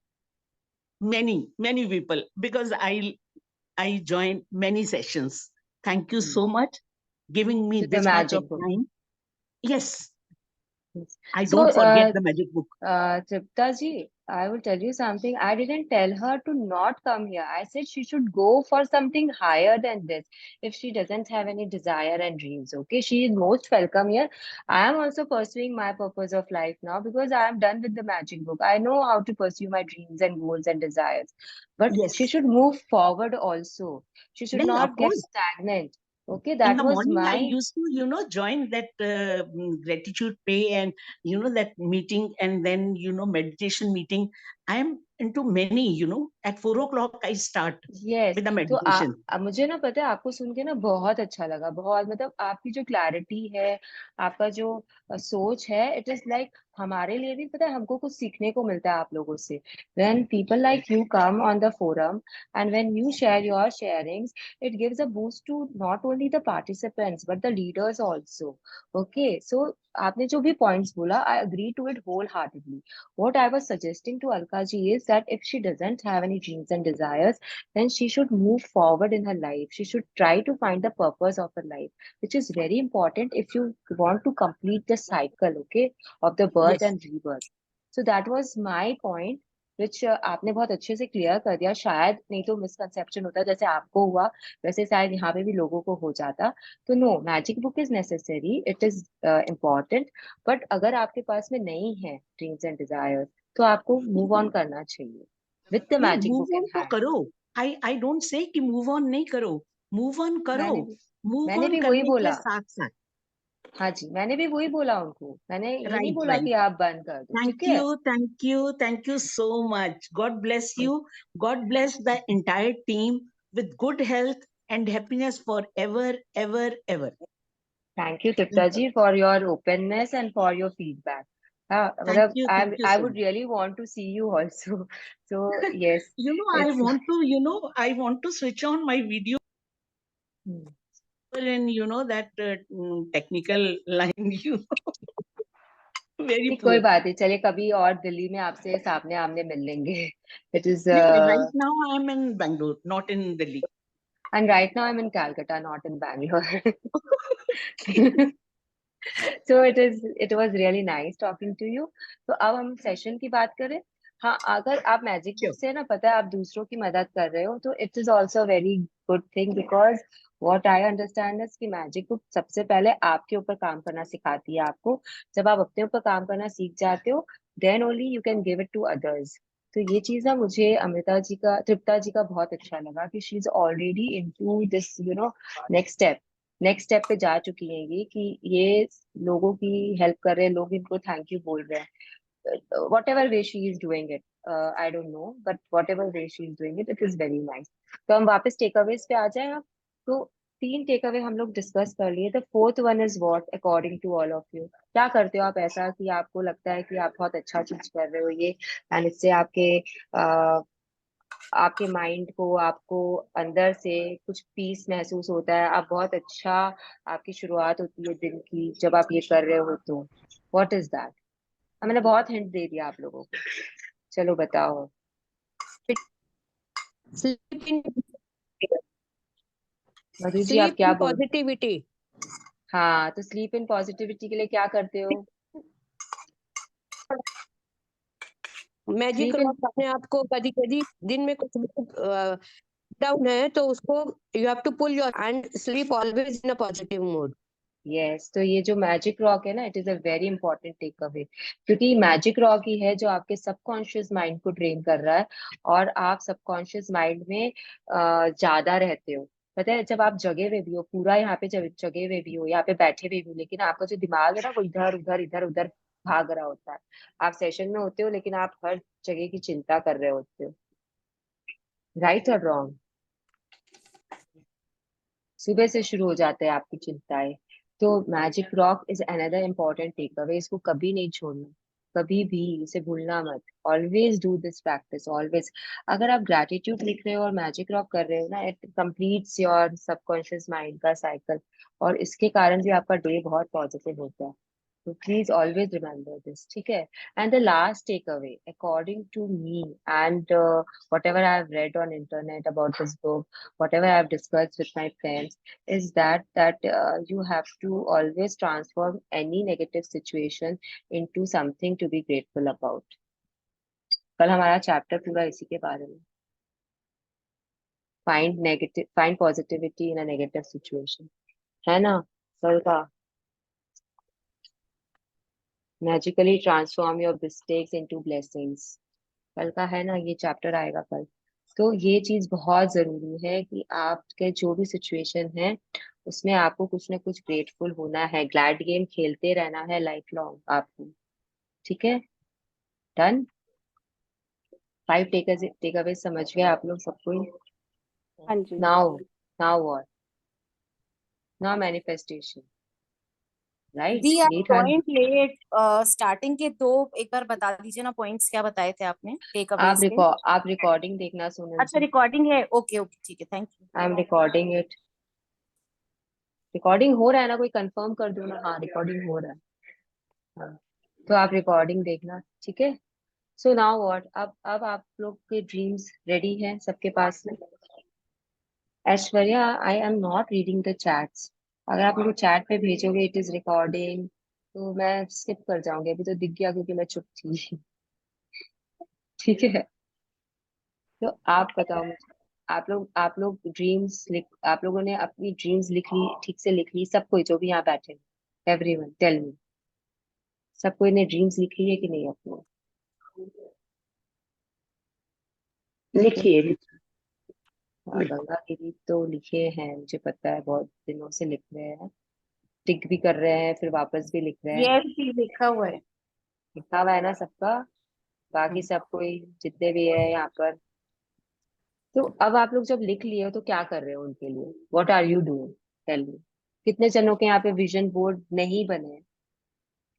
many people, because I joined many sessions. Thank you so much giving me To the this much of magic book. time. Yes, Yes. I So, don't forget the magic book. Tripta ji, I will tell you something. I didn't tell her to not come here. I said she should go for something higher than this if she doesn't have any desire and dreams. Okay, she is most welcome here. I am also pursuing my purpose of life now because I am done with the magic book. I know how to pursue my dreams and goals and desires. But she Yes, should move forward also. She should then of not get course, stagnant. Okay, in that the was morning I my. used to, join that gratitude pay, and that meeting, and then meditation meeting. I am into many, at 4 o'clock I start yes with the तो meditation. मुझे ना पता है आपको सुन के ना बहुत अच्छा लगा बहुत मतलब आपकी जो क्लैरिटी है आपका जो सोच है इट इज लाइक हमारे लिए भी पता है हमको कुछ सीखने को मिलता है आप लोगों से when people like you come on the forum and when you share your sharings it gives a boost to not only the participants but the leaders also okay so आपने जो भी पॉइंट्स बोला I agree to it wholeheartedly what I was suggesting to Alka ji is that if she doesn't have any dreams and desires then she should move forward in her life. She should try to find the purpose of her life, which is very important if you want to complete the cycle, okay, of the birth Yes. and rebirth. So that was my point, which आपने बहुत अच्छे से क्लियर कर दिया शायद नहीं तो मिसकंसेप्शन होता जैसे आपको हुआ वैसे शायद यहाँ पे भी लोगों को हो जाता तो no magic book is necessary it is important but अगर आपके पास में नहीं है ड्रीम्स एंड डिजायर्स तो आपको मूव ऑन करना चाहिए विद द नहीं, magic move book on in तो हैंड करो. आई डोंट से कि मूव ऑन नहीं करो, मूव ऑन करो. मैंने भी मूव मैंने ऑन भी वही करने के बोला साथ साथ, हाँ जी मैंने भी वही बोला उनको मैंने ये नहीं राइट बोला राइट. कि आप बंद कर दो ठीक Thank है you, thank you, thank you so much. God bless you. God bless the entire team with good health and happiness forever, ever, ever. Thank you Trupta ji for your openness and for your feedback हाँ मतलब Thank you I so would much. Really want to see you also so yes I it's want to, I want to switch on my video and that technical line, very नहीं कोई poor. बात नहीं चलिए कभी और दिल्ली में आपसे सामने आमने मिल लेंगे it is No, right now I am in Bangalore, not in Delhi. And right now I am in Calcutta not in Bangalore so it was really nice talking to you तो अब हम सेशन की बात करें हाँ अगर आप मैजिक बुक Sure. से ना पता है आप दूसरों की मदद कर रहे हो तो it is also very good thing because what I understand is कि मैजिक बुक सबसे पहले आपके ऊपर काम करना सिखाती है आपको जब आप अपने ऊपर काम करना सीख जाते हो then only you can give it to others तो ये चीज ना मुझे अमृता जी का, तृप्ता जी का बहुत अच्छा लगा कि she is already into this next step पे जा चुकी है ये, कि ये लोगों की हेल्प कर रहे हैं, लोग इनको थैंक यू बोल रहे हैं, what ever way she is doing it, I don't no, but what ever way she is doing it, it is very nice. तो हम वापस टेकअवेज पे आ जाए आप। तो 3 टेकअवे हम लोग डिस्कस कर लिए। The fourth one is what according to all of you, क्या करते हो आप ऐसा कि आपको लगता है कि आप बहुत अच्छा चीज कर रहे हो ये, एंड इससे आपके माइंड को, आपको अंदर से कुछ पीस महसूस होता है, आप बहुत अच्छा, आपकी शुरुआत होती है दिन की जब आप ये कर रहे हो, तो व्हाट इज दैट? मैंने बहुत हिंट दे दिया आप लोगों को, चलो बताओ। स्लीप इन मधु जी आप स्लीप क्या इन बोल? पॉजिटिविटी। हाँ, तो स्लीप इन पॉजिटिविटी के लिए क्या करते हो? मैजिक स्लीप इन, रॉक अपने आप को कभी कभी दिन में कुछ डाउन है तो उसको you have to pull your and sleep always in a positive mode. Yes, तो ये जो मैजिक रॉक है ना, it is a very important takeaway, क्योंकि मैजिक रॉक ही है जो आपके सबकॉन्शियस माइंड को ट्रेन कर रहा है, और आप सबकॉन्शियस माइंड में ज्यादा रहते हो। पता है, जब आप जगे हुए भी हो, पूरा यहाँ पे जगे हुए भी हो, यहाँ पे बैठे हुए भी हो, लेकिन आपका जो दिमाग है ना वो इधर उधर इधर उधर भाग रहा होता है। आप सेशन में होते हो लेकिन आप हर जगह की चिंता कर रहे होते हो, राइट और रॉन्ग? सुबह से शुरू हो जाते हैं आपकी चिंताएं। तो magic rock is another important takeaway, इसको कभी नहीं छोड़ना, कभी भी इसे भूलना मत। Always do this practice, always. अगर आप ग्रैटिट्यूड लिख रहे हो और मैजिक रॉक कर रहे हो ना, it completes your subconscious mind का साइकिल, और इसके कारण भी आपका डे बहुत पॉजिटिव होता है। So please always remember this, ठीक है? And the last takeaway, according to me, and whatever I've read on internet about this book, whatever I've discussed with my friends, is that you have to always transform any negative situation into something to be grateful about. कल हमारा चैप्टर पूरा इसी के बारे में, find positivity in a negative situation, है ना? कल का magically transform your mistakes into blessings, कल का है ना, ये चैप्टर आएगा कल। तो ये चीज बहुत जरूरी है कि आपके जो भी सिचुएशन है उसमें आपको कुछ ना कुछ ग्रेटफुल होना है, ग्लैड गेम खेलते रहना है लाइफ लॉन्ग आपको, ठीक है? डन। 5 टेक अवे समझ गए आप लोग सबको? हाँ जी। Now, now what? Now manifestation, right? दी आप यही था। पॉइंट लेट, स्टार्टिंग के 2 एक बार बता दीजिए ना, पॉइंट्स क्या बताए थे आपने टेक अवेज के? आप रिकॉर्डिंग देखना सोनल अच्छा जी, रिकॉर्डिंग है, ओके ओके ठीक है, thank you. I am recording it. Recording हो रहा है ना? कोई कंफर्म कर दो ना। हाँ, रिकॉर्डिंग हो रहा है। हाँ, तो आप रिकॉर्डिंग देखना, ठीक है? सो नाउ व्हाट, अब आप लोग के ड्रीम्स रेडी हैं सबके पास में? ऐश्वर्या, आई am not reading the chats, अगर आप मुझे चैट पे भेजोगे इट इज रिकॉर्डिंग, तो मैं स्किप कर जाऊंगी, अभी तो दिख गया क्योंकि मैं चुप थी। ठीक है, तो आप बताओ मुझे, आप लोग ड्रीम्स लिख, आप लोगों ने अपनी ड्रीम्स लिख ली, ठीक से लिख ली? सब कोई जो भी यहाँ बैठे, एवरीवन टेल मी, सब कोई ने ड्रीम्स लिख ली है कि नहीं अपनी? लिखिए। हाँ, गंगा दीदी तो लिखे हैं, मुझे पता है, बहुत दिनों से लिख रहे हैं, टिक भी कर रहे हैं, फिर वापस भी लिख रहे हैं। ये भी लिखा हुआ है। लिखा हुआ है ना सबका? बाकी हम्म। सब कोई जितने भी है यहाँ पर, तो अब आप लोग जब लिख लिए हो तो क्या कर रहे हो उनके लिए? What are you doing? Tell me. कितने जनों के यहाँ पे विजन बोर्ड नहीं बने हैं?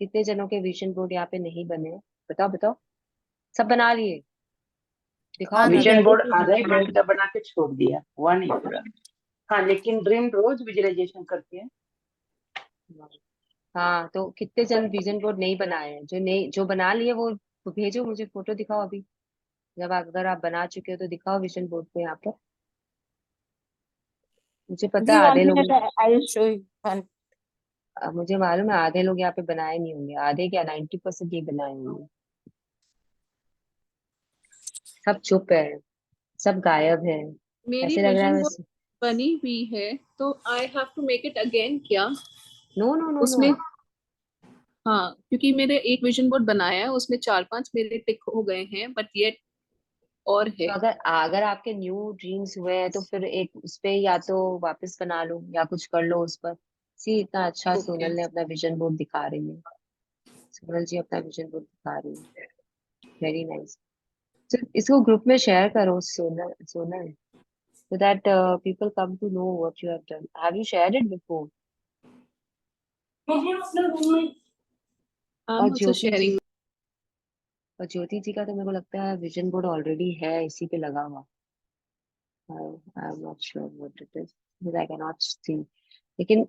कितने जनों के विजन बोर्ड यहाँ पे नहीं बने हैं? बताओ बताओ। सब बना लिए? दिखाओ आधे मुझे। विजन बोर्ड करके आधा दिए ही हैं। बेल्ट का बना के छोड़ दिया, हुआ नहीं पूरा। हाँ, लेकिन ड्रीम रोज विजुअलाइजेशन करते हैं। हाँ, तो कितने जन विजन बोर्ड नहीं बनाए हैं? जो नहीं, जो बना लिए वो भेजो मुझे, फोटो दिखाओ अभी। जब अगर आप बना चुके हो तो दिखाओ विजन बोर्ड को यहाँ पर। मुझे पता दी है 1 आधे लोग, minute, I will show you. मुझे मालूम है आधे लोग यहाँ पे बनाए नहीं होंगे, आधे क्या 90% ही बनाए होंगे। सब चुप है, सब गायब है, मेरी ऐसे लग रहा है विजन बोर्ड बस। बनी हुई है, तो I have to make it again क्या? No no no no. उसमें हाँ, क्योंकि मेरे एक विजन बोर्ड बनाया है, उसमें 4-5 मेरे टिक हो गए हैं, बट येट और है। तो अगर अगर आपके न्यू ड्रीम्स हुए हैं तो फिर एक उस पे या तो वापस बना लो या कुछ कर लो उस पर। सी इतना अच्छा ओके। सोनल ने अपना विजन बोर्ड दिखा रही है। सोनल जी अपना विजन बोर्ड दिखा रही है। Very nice. तो इसको ग्रुप में शेयर करो Sonal Sonal, so that people come to know what you have done. Have you shared it before? I और am also Jyoti ji, sharing. और ज्योति जी का तो मेरे को लगता है विजन बोर्ड ऑलरेडी है इसी पे लगा हुआ। I am not sure what it is, but I can not see. लेकिन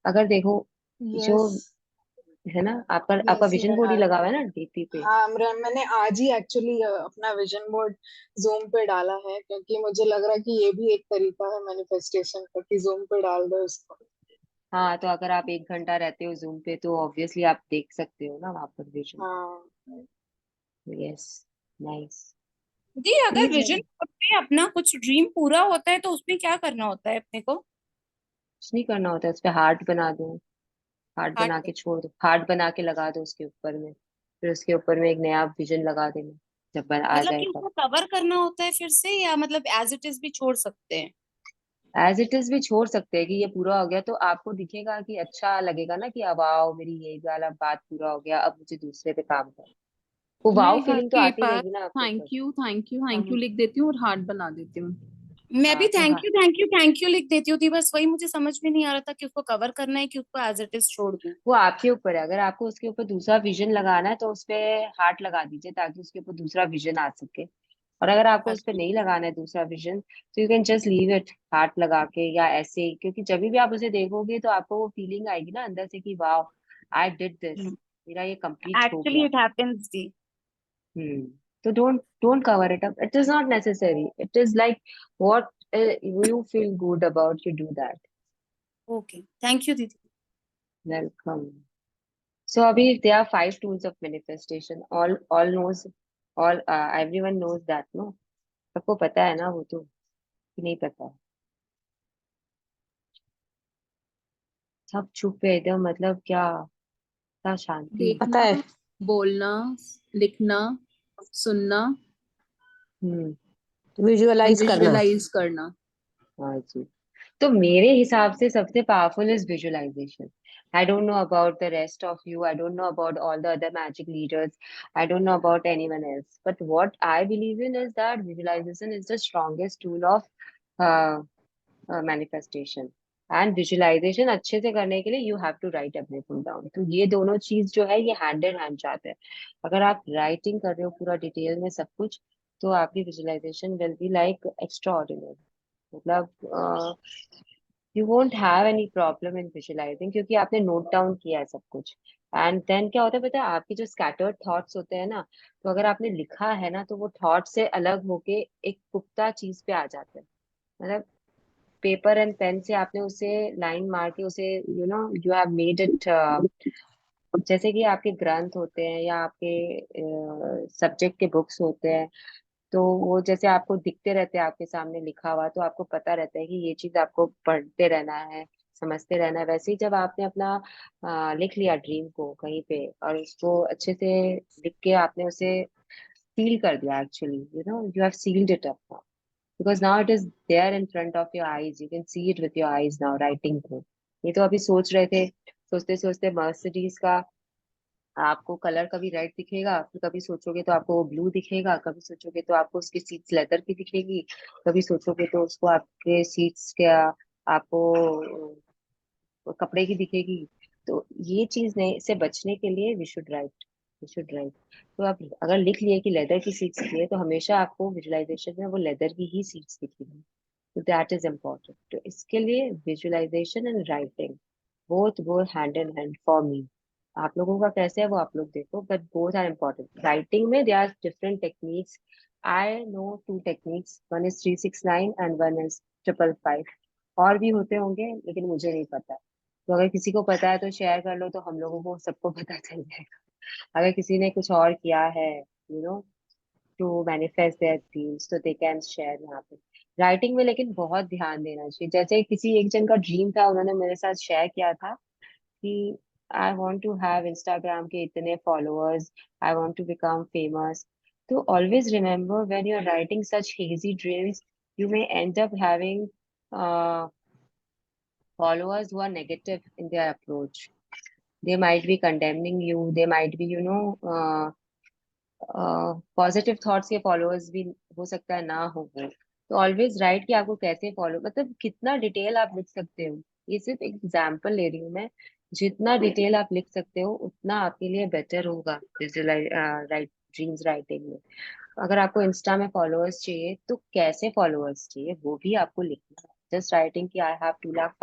अगर देखो जो यस है ना, आपका आपका यस विजन बोर्ड ही लगा हुआ है ना डीपी पे। हाँ मैंने आज ही एक्चुअली अपना विजन बोर्ड जूम पे डाला है, क्योंकि मुझे लग रहा है कि ये भी एक तरीका है मैनिफेस्टेशन का, कि जूम पे डाल दो इसको। हाँ तो अगर आप 1 घंटा रहते हो जूम पे तो ऑब्वियसली आप देख सकते हो ना वहां पर विजन। हाँ यस, नाइस। दी अगर ठीक है, विजन बोर्ड पे अपना कुछ ड्रीम पूरा होता है तो उसमें क्या करना होता है अपने को? कुछ नहीं करना होता है, उस पे हार्ट बना दो। हार्ट हार्ट बना पे के छोड़ दो, हार्ट बना के लगा दो उसके ऊपर में। फिर उसके ऊपर में एक नया विजन लगा देना जब आ मतलब जाए कि तब। उसको कवर करना होता है फिर से, या मतलब एज इट इज भी छोड़ सकते हैं? एज इट इज भी छोड़ सकते हैं कि ये पूरा हो गया तो आपको दिखेगा कि अच्छा लगेगा ना कि अब आओ मेरी ये वाला बात पूरा हो गया, अब मुझे दूसरे पे काम कर। वो मैं वाव हार्ट फीलिंग तो के आती पास रहेगी ना आपके ऊपर। थैंक यू थैंक यू हाँ थैंक यू हाँ लिख देती हूँ और हार्ट बना देती हूँ। मैं भी हाँ, तो थैंक हाँ you thank you thank you लिख देती होती, बस वही मुझे समझ में नहीं आ रहा था कि उसको कवर करना है कि उसको एज इट इज छोड़ दूं। वो आपके ऊपर है। अगर आपको उसके ऊपर दूसरा विजन लगाना है तो उस पे हार्ट लगा दीजिए ताकि उसके ऊपर दूसरा विजन आ सके। और अगर आपको उस पे अच्छा। नहीं लगाना है दूसरा विजन तो you can just leave it heart लगा के या ऐसे ही, क्योंकि जब भी आप उसे देखोगे तो आपको वो फीलिंग आएगी ना अंदर से कि वाह आई डिड दिस, मेरा ये कंप्लीट हो एक्चुअली गया। इट हैपेंस दी। हम्म। तो don't cover it up, it is not necessary, it is like what you feel good about, you do that. Okay, thank you दीदी। Welcome. So abhi there are 5 tools of manifestation. All knows, all everyone knows that, no? सबको पता है ना वो तो, कि नहीं पता? सब चुप है एकदम, मतलब क्या शांति। पता देखना, है। बोलना, लिखना, सुनना एंड विजुअलाइज करना। विजुअलाइज करना। हाँ जी। तो मेरे हिसाब से सबसे powerful is visualization. I don't know about the rest of you, I don't know about all the other magic leaders, I don't know about anyone else, but what I believe in is that visualization is the strongest tool of manifestation. And visualization अच्छे से करने के लिए you have to write everything down. तो ये दोनों चीज जो है ये हैंड इन हैंड जाते हैं। अगर आप राइटिंग कर रहे हो पूरा डिटेल में सब कुछ, तो आपकी visualisation will be like extra ordinary. मतलब you won't have any problem in visualising क्योंकि आपने नोट डाउन किया है सब कुछ। एंड देन क्या होता है पता है, आपके जो स्कैटर्ड थॉट्स होते हैं ना, तो अगर आपने लिखा है ना तो वो थॉट से अलग होके एक पुख्ता चीज पे आ जाते हैं। मतलब पेपर एंड पेन से आपने उसे लाइन मार के उसे यू हैव मेड इट, जैसे कि आपके ग्रंथ होते हैं या आपके सब्जेक्ट के बुक्स होते हैं, तो वो जैसे आपको दिखते रहते हैं आपके सामने लिखा हुआ, तो आपको पता रहता है कि ये चीज आपको पढ़ते रहना है, समझते रहना है। वैसे ही जब आपने अपना लिख लिया ड्रीम को कहीं पे और उसको अच्छे से लिख के आपने उसे सील कर दिया, actually you have sealed it up now, because now it is there in front of your eyes, you can see it with your eyes now writing through। ये तो अभी सोच रहे थे, सोचते सोचते मर्सिडीज का आपको कलर कभी रेड दिखेगा, फिर कभी सोचोगे तो आपको वो ब्लू दिखेगा, कभी सोचोगे तो आपको उसकी सीट्स लेदर की दिखेगी, कभी सोचोगे तो उसको आपके सीट्स क्या आपको कपड़े की दिखेगी। तो ये चीज नहीं से बचने के लिए वी शुड राइट। तो आप अगर लिख लिए कि लेदर की सीट्स की है तो हमेशा आपको विजुअलाइजेशन में वो लेदर की ही सीट्स दिखेगी। तो दैट इज इम्पोर्टेंट। तो इसके लिए visualisation and writing both go hand in hand for me. आप लोगों का कैसे है वो आप लोग देखो, but both are important. Writing में there are different techniques. I know 2 techniques, one is 369 and one is 555। और भी होते होंगे लेकिन मुझे नहीं पता। तो अगर किसी को पता है तो शेयर कर लो, तो हम लोगों को सबको पता चल जाएगा। अगर किसी ने कुछ और किया है no to manifest their dreams, तो दे कैन शेयर यहाँ पे। राइटिंग में लेकिन बहुत ध्यान देना चाहिए। जैसे किसी एक जन का ड्रीम था, उन्होंने मेरे साथ शेयर किया था कि I want to have Instagram के इतने followers, I want to become famous. तो always remember when you're writing such hazy dreams, you may end up having uh, followers who are negative in their approach. They might be condemning you. They might be, positive thoughts के फॉलोअर्स भी हो सकता है ना हो वो। तो ऑलवेज राइट कि आपको कैसे फॉलो, मतलब कितना डिटेल आप लिख सकते हो। ये सिर्फ एग्जांपल ले रही हूँ मैं। जितना डिटेल आप लिख सकते हो उतना आपके लिए बेटर होगा राइट ड्रीम्स राइटिंग में। अगर आपको इंस्टा में फॉलोअर्स चाहिए तो कैसे फॉलोअर्स चाहिए वो भी आपको लिखना है। जस्ट राइटिंग कि I have 2 lakh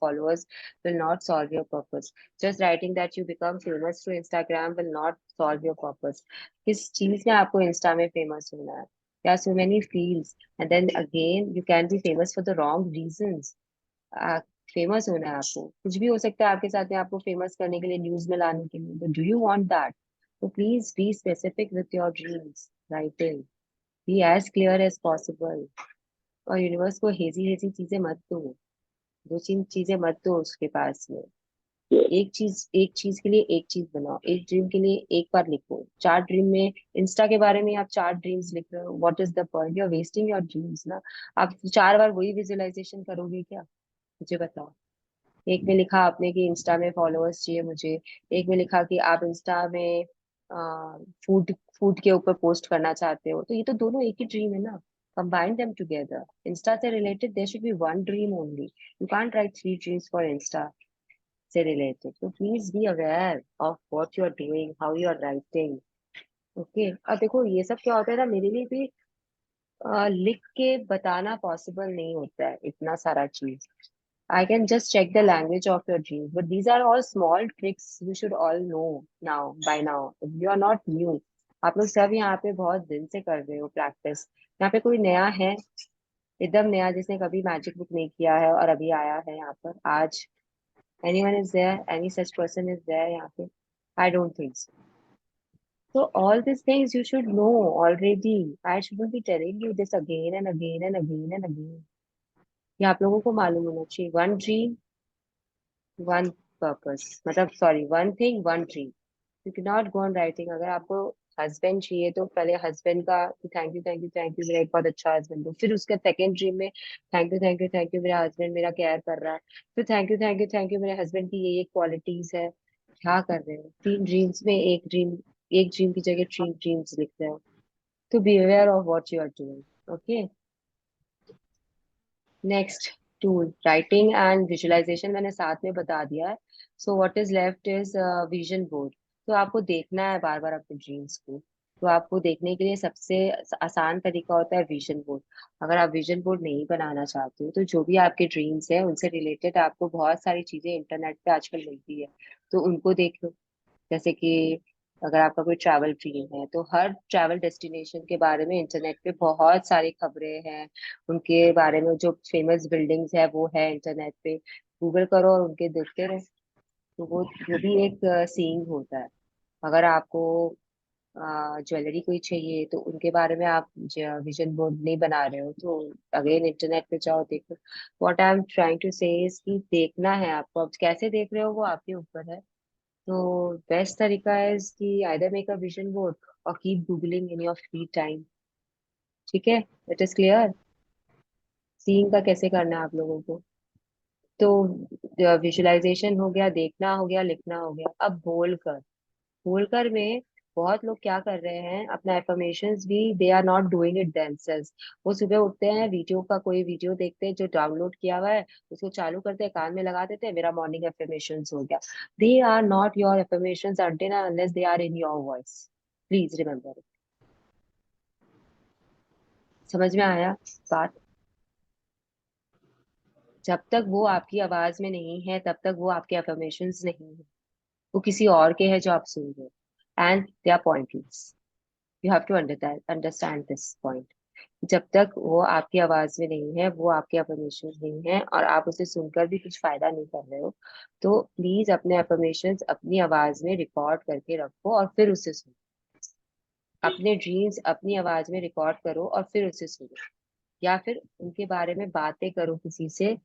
followers will not solve your purpose. Just writing that you become famous through Instagram will not solve your purpose. किस चीज में आपको इंस्टा में फेमस होना है? There are so many fields, and then again you can be famous for the wrong reasons. Famous होना है आपको, कुछ भी हो सकता है आपके साथ में, आपको फेमस करने के लिए, न्यूज में लाने के लिए, डू यू वांट दैट? तो please be specific with your dreams writing, be as clear as possible. और यूनिवर्स को हेजी हेजी चीजें मत दो, दो तीन चीजें मत दो उसके पास में। एक चीज के लिए एक चीज बनाओ, एक ड्रीम के लिए एक बार लिखो। 4 ड्रीम में, इंस्टा के बारे में आप 4 ड्रीम्स लिख रहे हो, what is the point? You are wasting your dreams ना। आप 4 बार वही विजुअलाइजेशन करोगे क्या? मुझे बताओ। एक में लिखा आपने कि इंस्टा में फॉलोअर्स चाहिए मुझे, एक में लिखा कि आप इंस्टा में फूड फूड के ऊपर पोस्ट करना चाहते हो, तो ये तो दोनों एक ही ड्रीम है ना। Combine them together. इंस्टा से related there should be 1 dream only. You can't write 3 dreams for insta से रिलेटेड। तो please be aware of what you are doing, how you are writing. Okay, अब देखो ये सब क्या होता है ना, मेरे लिए भी लिख के बताना पॉसिबल नहीं होता है इतना सारा चीज। I can just check the language of your dreams, but these are all small tricks you should all know now, by now. You are not new. आप लोग सब यहाँ पे बहुत दिन से कर रहे हो प्रैक्टिस। यहाँ पे कोई नया है, एकदम नया, जिसने कभी मैजिक बुक नहीं किया है और अभी आया है यहाँ पर आज? Anyone is there? Any such person is there यहाँ पे? I don't think so. So all these things you should know already. I shouldn't be telling you this again and again and again and again. ये आप लोगों को मालूम होना चाहिए। 1 ड्रीम 1 पर्पस, मतलब sorry 1 thing 1 dream. You can not go on writing. अगर आपको हस्बैंड चाहिए तो पहले हस्बैंड का thank you thank you thank you, मेरा एक बहुत अच्छा हस्बैंड हो। फिर उसका सेकंड ड्रीम में thank you thank you thank you, मेरा हस्बैंड मेरा केयर कर रहा है। फिर thank you thank you thank you, मेरे हस्बैंड की ये क्वालिटीज है। क्या कर रहे हो? 3 ड्रीम्स में एक ड्रीम की जगह 3 ड्रीम्स लिख रहे हो। तो be aware of what you are doing. Okay, next tool writing and visualization मैंने साथ में बता दिया है। So what is left is vision board. तो आपको देखना है बार बार अपने ड्रीम्स को। तो आपको देखने के लिए सबसे आसान तरीका होता है विजन बोर्ड। अगर आप विजन बोर्ड नहीं बनाना चाहते हो तो जो भी आपके ड्रीम्स हैं उनसे रिलेटेड आपको बहुत सारी चीजें इंटरनेट पे आजकल मिलती है, तो उनको देख लो। जैसे कि अगर आपका कोई ट्रैवल ड्रीम है तो हर ट्रैवल डेस्टिनेशन के बारे में इंटरनेट पे बहुत सारी खबरें हैं। उनके बारे में जो फेमस बिल्डिंग्स है वो है इंटरनेट पे, गूगल करो और उनके देखते रहो। तो वो भी एक सीइंग होता है। अगर आपको ज्वेलरी कोई चाहिए तो उनके बारे में आप विजन बोर्ड नहीं बना रहे हो तो अगेन इंटरनेट पे जाओ देखो। What I am trying to say is कि देखना है आपको। अब कैसे देख रहे हो वो आपके ऊपर है। तो बेस्ट तरीका है कि either make a vision board और keep googling in your free time. ठीक है, इट इज क्लियर सीइंग का कैसे करना है आप लोगों को। तो विजुअलाइजेशन हो गया, देखना हो गया, लिखना हो गया। अब बोलकर में बहुत लोग क्या कर रहे हैं, अपना एफर्मेशंस भी they are not doing it themselves. वो सुबह उठते हैं, कोई वीडियो देखते हैं जो डाउनलोड किया हुआ है, उसको चालू करते हैं, कान में लगा देते हैं, मेरा मॉर्निंग एफर्मेशंस हो गया। They are not your affirmations until unless they are in your voice. Please remember. समझ में आया बात? जब तक वो आपकी आवाज में नहीं है तब तक वो आपके अफर्मेशंस नहीं है, वो किसी और के हैं जो आप सुन रहे हो, and they are pointless. You have to understand this point. जब तक वो आपकी आवाज में नहीं है, वो आपके अफर्मेशन नहीं है, और आप उसे सुनकर भी कुछ फायदा नहीं कर रहे हो, तो प्लीज अपने अफर्मेशंस अपनी आवाज में रिकॉर्ड करके रखो और फिर उसे सुनो। अपने ड्रीम्स अपनी आवाज में रिकॉर्ड करो और फिर उसे सुनो, या फिर उनके बारे में बातें करो किसी से।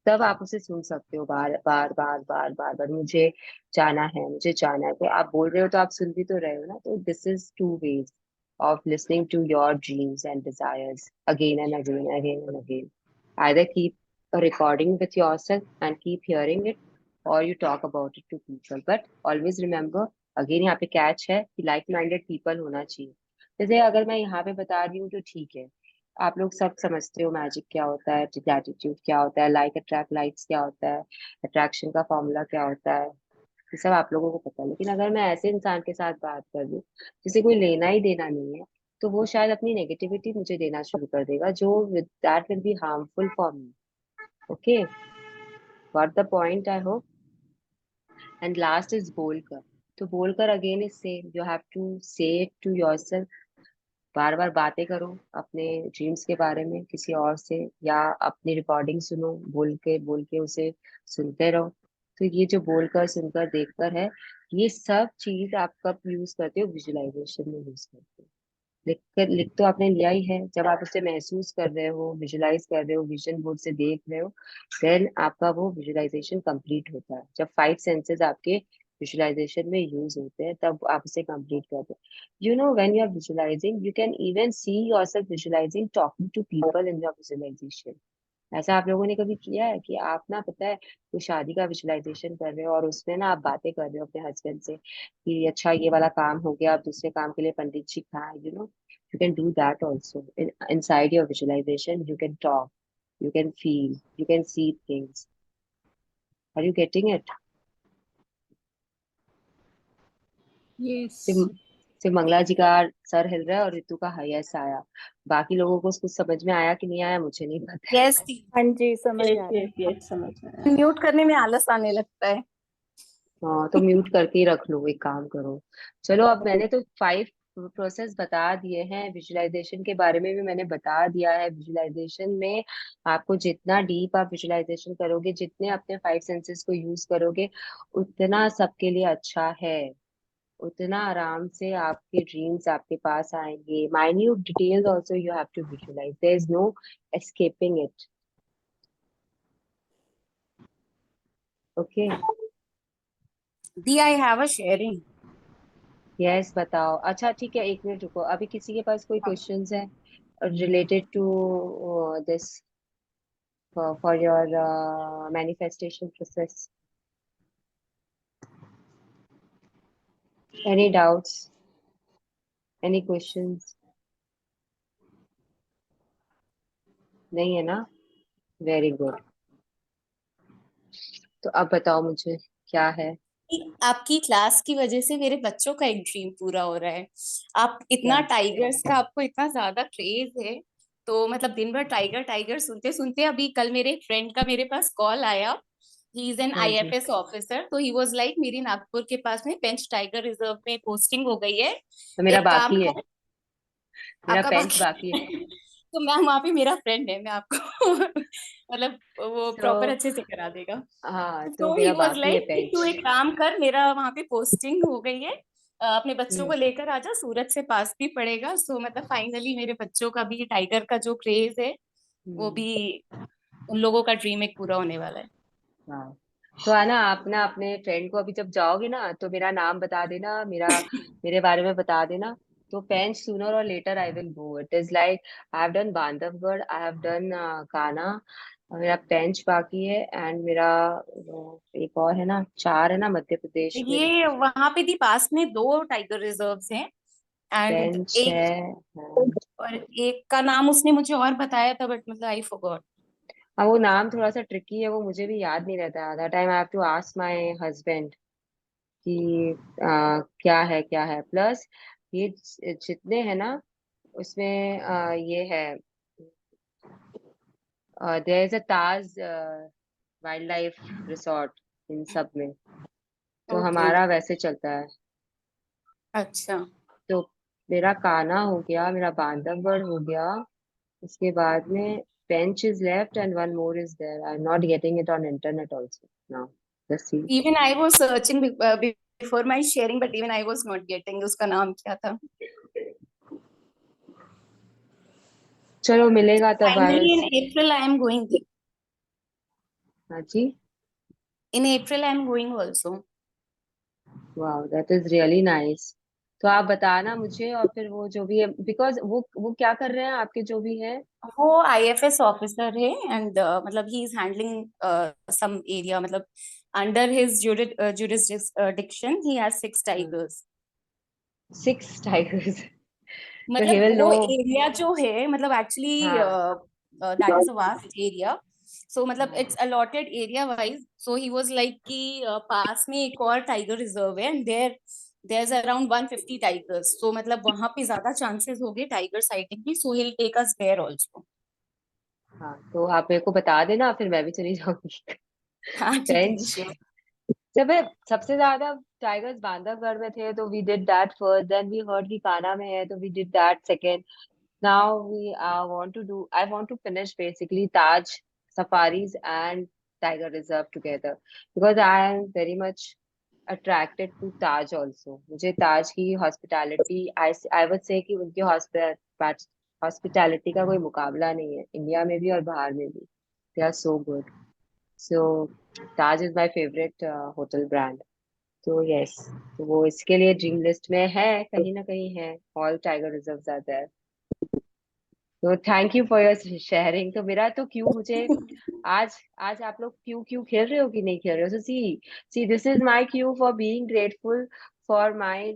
तब आप उसे सुन सकते हो बार बार बार बार बार बार। मुझे जाना है, मुझे जाना है, तो आप बोल रहे हो तो आप सुन भी तो रहे हो ना। तो this is 2 ways। of listening to your dreams and desires again and again, again and again. Either keep a recording with yourself and keep hearing it, or you talk about it to people. But always remember, again यहाँ पे कैच है कि लाइक माइंडेड पीपल होना चाहिए. जैसे अगर मैं यहाँ पे बता रही हूँ तो ठीक है, आप लोग सब समझते हो मैजिक क्या होता है, ग्रेटिट्यूड क्या होता है, लाइक अट्रैक्ट लाइक्स क्या होता है, अट्रैक्शन का फॉर्मूला क्या होता है, ये सब आप लोगों को पता है. लेकिन अगर मैं ऐसे इंसान के साथ बात कर रही हूँ जिसे कोई लेना ही देना नहीं है, तो वो शायद अपनी नेगेटिविटी मुझे देना शुरू कर देगा, जो with that will be harmful for me. Okay, got the point I hope. And last is बोलकर. तो बोलकर again is same, you have to say it to yourself. बार बार बातें करो अपने ड्रीम्स के बारे में किसी और से, या अपनी रिकॉर्डिंग सुनो, बोल के उसे सुनते रहो. तो ये जो बोलकर सुनकर देखकर है, ये सब चीज आप कब यूज करते हो? विजुअलाइजेशन में यूज करते हो. लिख तो आपने लिया ही है. जब आप उसे महसूस कर रहे हो, विजुलाइज कर रहे हो, विजन बोर्ड से देख रहे हो, देन आपका वो विजुलाइजेशन कंप्लीट होता है. जब 5 सेंसेस आपके विजुलाइजेशन में यूज होते हैं, तब आप उसे कंप्लीट करते हो. You know, when you are visualising, you can even see yourself visualising talking to people in your visualisation. ऐसा आप लोगों ने कभी किया है कि आप ना, पता है, कोई शादी का विजुलाइजेशन कर रहे हो और उसमें ना आप बातें कर रहे हो अपने हस्बैंड से कि अच्छा ये वाला काम हो गया, अब दूसरे काम के लिए पंडित जी कहाँ है, you know. You can do that also. Inside your visualization, you can talk, you can feel, you can see things. Are you getting it? Yes. सिर्फ मंगला जी का सर हिल रहा है और रितु का यस आया. बाकी लोगों को कुछ समझ में आया कि नहीं आया मुझे नहीं पता. यस हाँ जी, समझ आ रहा है. समझ में आया. म्यूट करने में आलस आने लगता है. हाँ, तो म्यूट करके ही रख लो, एक काम करो. चलो, अब मैंने तो 5 प्रोसेस बता दिए हैं. विजुअलाइजेशन के बारे में भी मैंने बता दिया है. विजुअलाइजेशन में आपको जितना डीप आप विजुअलाइजेशन करोगे, जितने अपने 5 सेंसेस को यूज करोगे, उतना सबके लिए अच्छा है. उतना आराम से आपके ड्रीम्स आपके पास आएंगे. Minute details also you have to visualise. There is no escaping it. Okay, दी I have a sharing. Yes बताओ. अच्छा ठीक है, 1 मिनट रुको. अभी किसी के पास कोई क्वेश्चंस है related to this, for your manifestation process? Any doubts? Any questions? नहीं है ना? Very good. तो अब बताओ मुझे क्या है. आपकी क्लास की वजह से मेरे बच्चों का एक ड्रीम पूरा हो रहा है. आप इतना क्या? टाइगर्स का आपको इतना ज्यादा क्रेज है, तो मतलब दिन भर टाइगर टाइगर सुनते सुनते अभी कल मेरे फ्रेंड का मेरे पास कॉल आया. ही इज एन हाँ जी. IFS officer. तो ही वाज लाइक मेरी नागपुर के पास में पेंच टाइगर रिजर्व में पोस्टिंग हो गई है. तो मेरा एक काम बाकी है, कर. मेरा आपका पेंच बाकी है. बाकी तो मैम वहाँ पे मेरा फ्रेंड है, मैं आपको मतलब वो प्रॉपर तो अच्छे से करा देगा. हाँ, तो तो ही मेरा वाज बाकी है लाइक कि पेंच. तू एक काम कर, मेरा वहां पे पोस्टिंग हो गई है, अपने बच्चों को हम्म. लेकर आजा, सूरत से पास भी पड़ेगा. सो मतलब फाइनली मेरे बच्चों का भी टाइगर का जो क्रेज है वो हम्म. भी उन लोगों का ड्रीम एक पूरा होने वाला है. हाँ, तो आना आप ना अपने फ्रेंड को, अभी जब जाओगे ना तो मेरा नाम बता देना, मेरे बारे में बता देना. तो पेंच सूनर और later I will go. It is like I have done Bandhavgarh, I have done Kanha, और मेरा पेंच बाकी है. एंड मेरा एक और है ना, 4 है ना मध्य प्रदेश में. ये वहां पे भी पास में 2 टाइगर रिजर्व्स हैं. एंड पेंच एक है. हाँ. और एक का नाम उसने मुझे और बताया था, बट मतलब आई फॉरगॉट. हाँ, वो नाम थोड़ा सा ट्रिकी है, वो मुझे भी याद नहीं रहता. आधा time I have to ask my husband कि क्या है. प्लस ये जितने हैं ना, उसमें ये है, there is a Taj wild life resort in सब में. तो ओके. हमारा वैसे चलता है. अच्छा. तो मेरा कान्हा हो गया, मेरा बांधवगढ़ हो गया. उसके बाद में Pench is left and one more is there. I am not getting it on internet also now. Let's see. Even I was searching before my sharing, but even I was not getting उसका नाम क्या था. चलो, मिलेगा तब Finally, आज. in April, I am going. हाँ जी. In April, I am going also. वाह, दैट इज रियली नाइस. तो आप बताना मुझे, और फिर वो जो भी है, बिकॉज वो क्या कर रहे हैं आपके जो भी है। वो IFS ऑफिसर है एंड मतलब he is handling some area, मतलब under his jurisdiction he has 6 tigers. 6 tigers. तो ही मतलब विल नो। वो एरिया जो है, मतलब एक्चुअली हाँ that is a vast area, so मतलब हाँ it's allotted area wise, so he was like कि पास में एक और टाइगर रिजर्व है and there is around 150 tigers, so मतलब वहां पे ज्यादा चांसेस हो गए टाइगर साइटिंग की, so he will take us there also. हाँ, तो आप मेरे को बता देना, फिर मैं भी चली जाऊंगी। हाँ ठीक है, बेंच। श्योर. जब सबसे ज्यादा टाइगर्स बांधवगढ़ में थे तो we did that first, then we heard कि कान्हा में है तो we did that second. Now we want to do, I want to finish basically Taj safaris and tiger reserve together, because I am very much attracted to Taj also. मुझे ताज की हॉस्पिटैलिटी, आई वुड से कि उनकी हॉस्पिटैलिटी का कोई मुकाबला नहीं है, इंडिया में भी और बाहर में भी. They are so good. So Taj is my favourite hotel brand. तो यस, तो वो इसके लिए ड्रीम लिस्ट में है, कहीं ना कहीं है. All tiger reserve are there. तो thank you for your sharing. तो मेरा तो क्यों मुझे आज आज आप लोग क्यों क्यों खेल रहे हो कि नहीं खेल रहे हो? So see see this is my cue for being grateful for my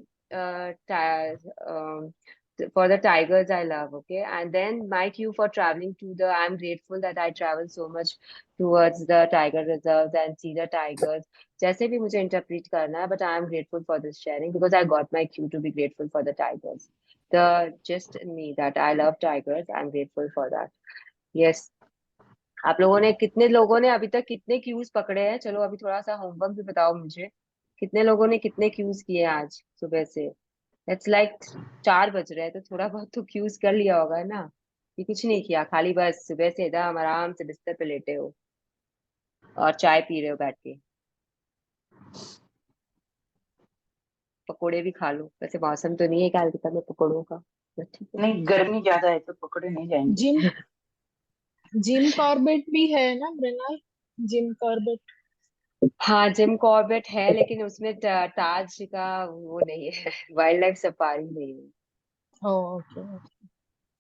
for the tigers I love, okay? And then my cue for traveling to the, I'm grateful that I travel so much towards the tiger reserves and see the tigers. जैसे भी मुझे interpret करना है, but I am grateful for this sharing because I got my cue to be grateful for the tigers. The just in me that I love tigers, I'm grateful for that. Yes. आप लोगों ने, कितने लोगों ने अभी तक कितने क्यूज पकड़े हैं? चलो अभी थोड़ा सा होमवर्क भी बताओ मुझे. कितने लोगों ने कितने क्यूज किए आज सुबह से? इट्स लाइक 4 बज रहे हैं, तो थोड़ा बहुत तो क्यूज कर लिया होगा ना? ये कुछ नहीं किया, खाली बस सुबह से एकदम आराम से बिस्तर पे लेटे हो और चाय पी रहे हो बैठ के. पकोड़े भी खा लो. वैसे मौसम तो नहीं है कलकत्ता में पकोड़ों का, but ठीक है. नहीं, गर्मी ज्यादा है तो पकड़े नहीं जाएंगे. जिम जिम कॉर्बेट भी है ना मृणाल? Jim Corbett. हाँ, जिम कॉर्बेट है, लेकिन उसमें ताज का वो नहीं है. वाइल्ड लाइफ सफारी नहीं है. Okay.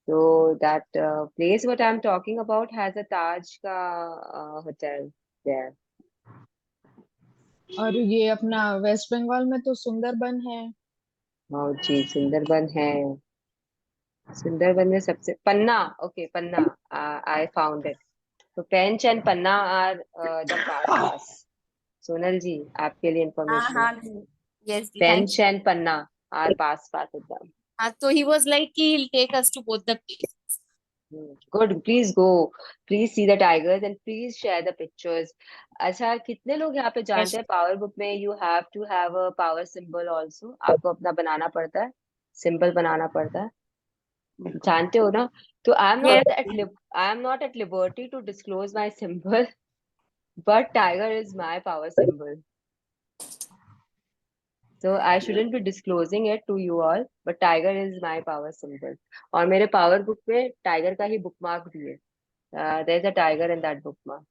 So that place what I'm talking about has a Taj ka hotel there. और ये अपना वेस्ट बंगाल में तो सुंदरबन है. हाँ जी, सुंदरबन है. सुंदरबन में सबसे Panna. Okay, Panna. I found it. तो Pench and Panna are the pass. Sonal ji, आपके लिए हाँ इंफॉर्मेशन. हाँ, यस दी, thank Pench you. And Panna are pass pass एकदम. हाँ, तो ही वाज लाइक कि he'll take us to both the places. Good. Please go. Please see the tigers and please share the pictures. अच्छा, कितने लोग यहाँ पे जानते Yes. हैं पावर बुक में you have to have a power symbol also? आपको अपना बनाना पड़ता है, सिंबल बनाना पड़ता है. बिल्कुल. जानते हो ना? तो Yes. I am not at liberty to disclose my symbol, but tiger is my power symbol. So I shouldn't be disclosing it to you all, but tiger is my power symbol. और मेरे पावर बुक में टाइगर का ही बुकमार्क भी है. There's a tiger in that bookmark.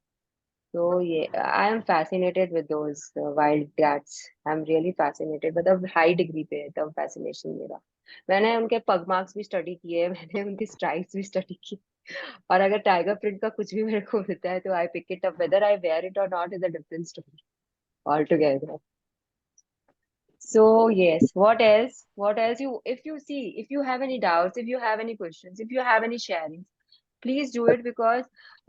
So yeah, I am fascinated with those wild cats. I'm really fascinated, मतलब हाई डिग्री पे है एकदम fascination मेरा. मैंने उनके पग मार्क्स भी स्टडी किए, मैंने उनकी स्ट्राइप्स भी स्टडी की. और अगर टाइगर प्रिंट का कुछ भी मेरे को मिलता है तो I pick it up. Whether I wear it और not is a different story altogether. So yes, what else? What else? You, if you see, if you have any doubts, if you have any questions, if you have any sharings, please do it because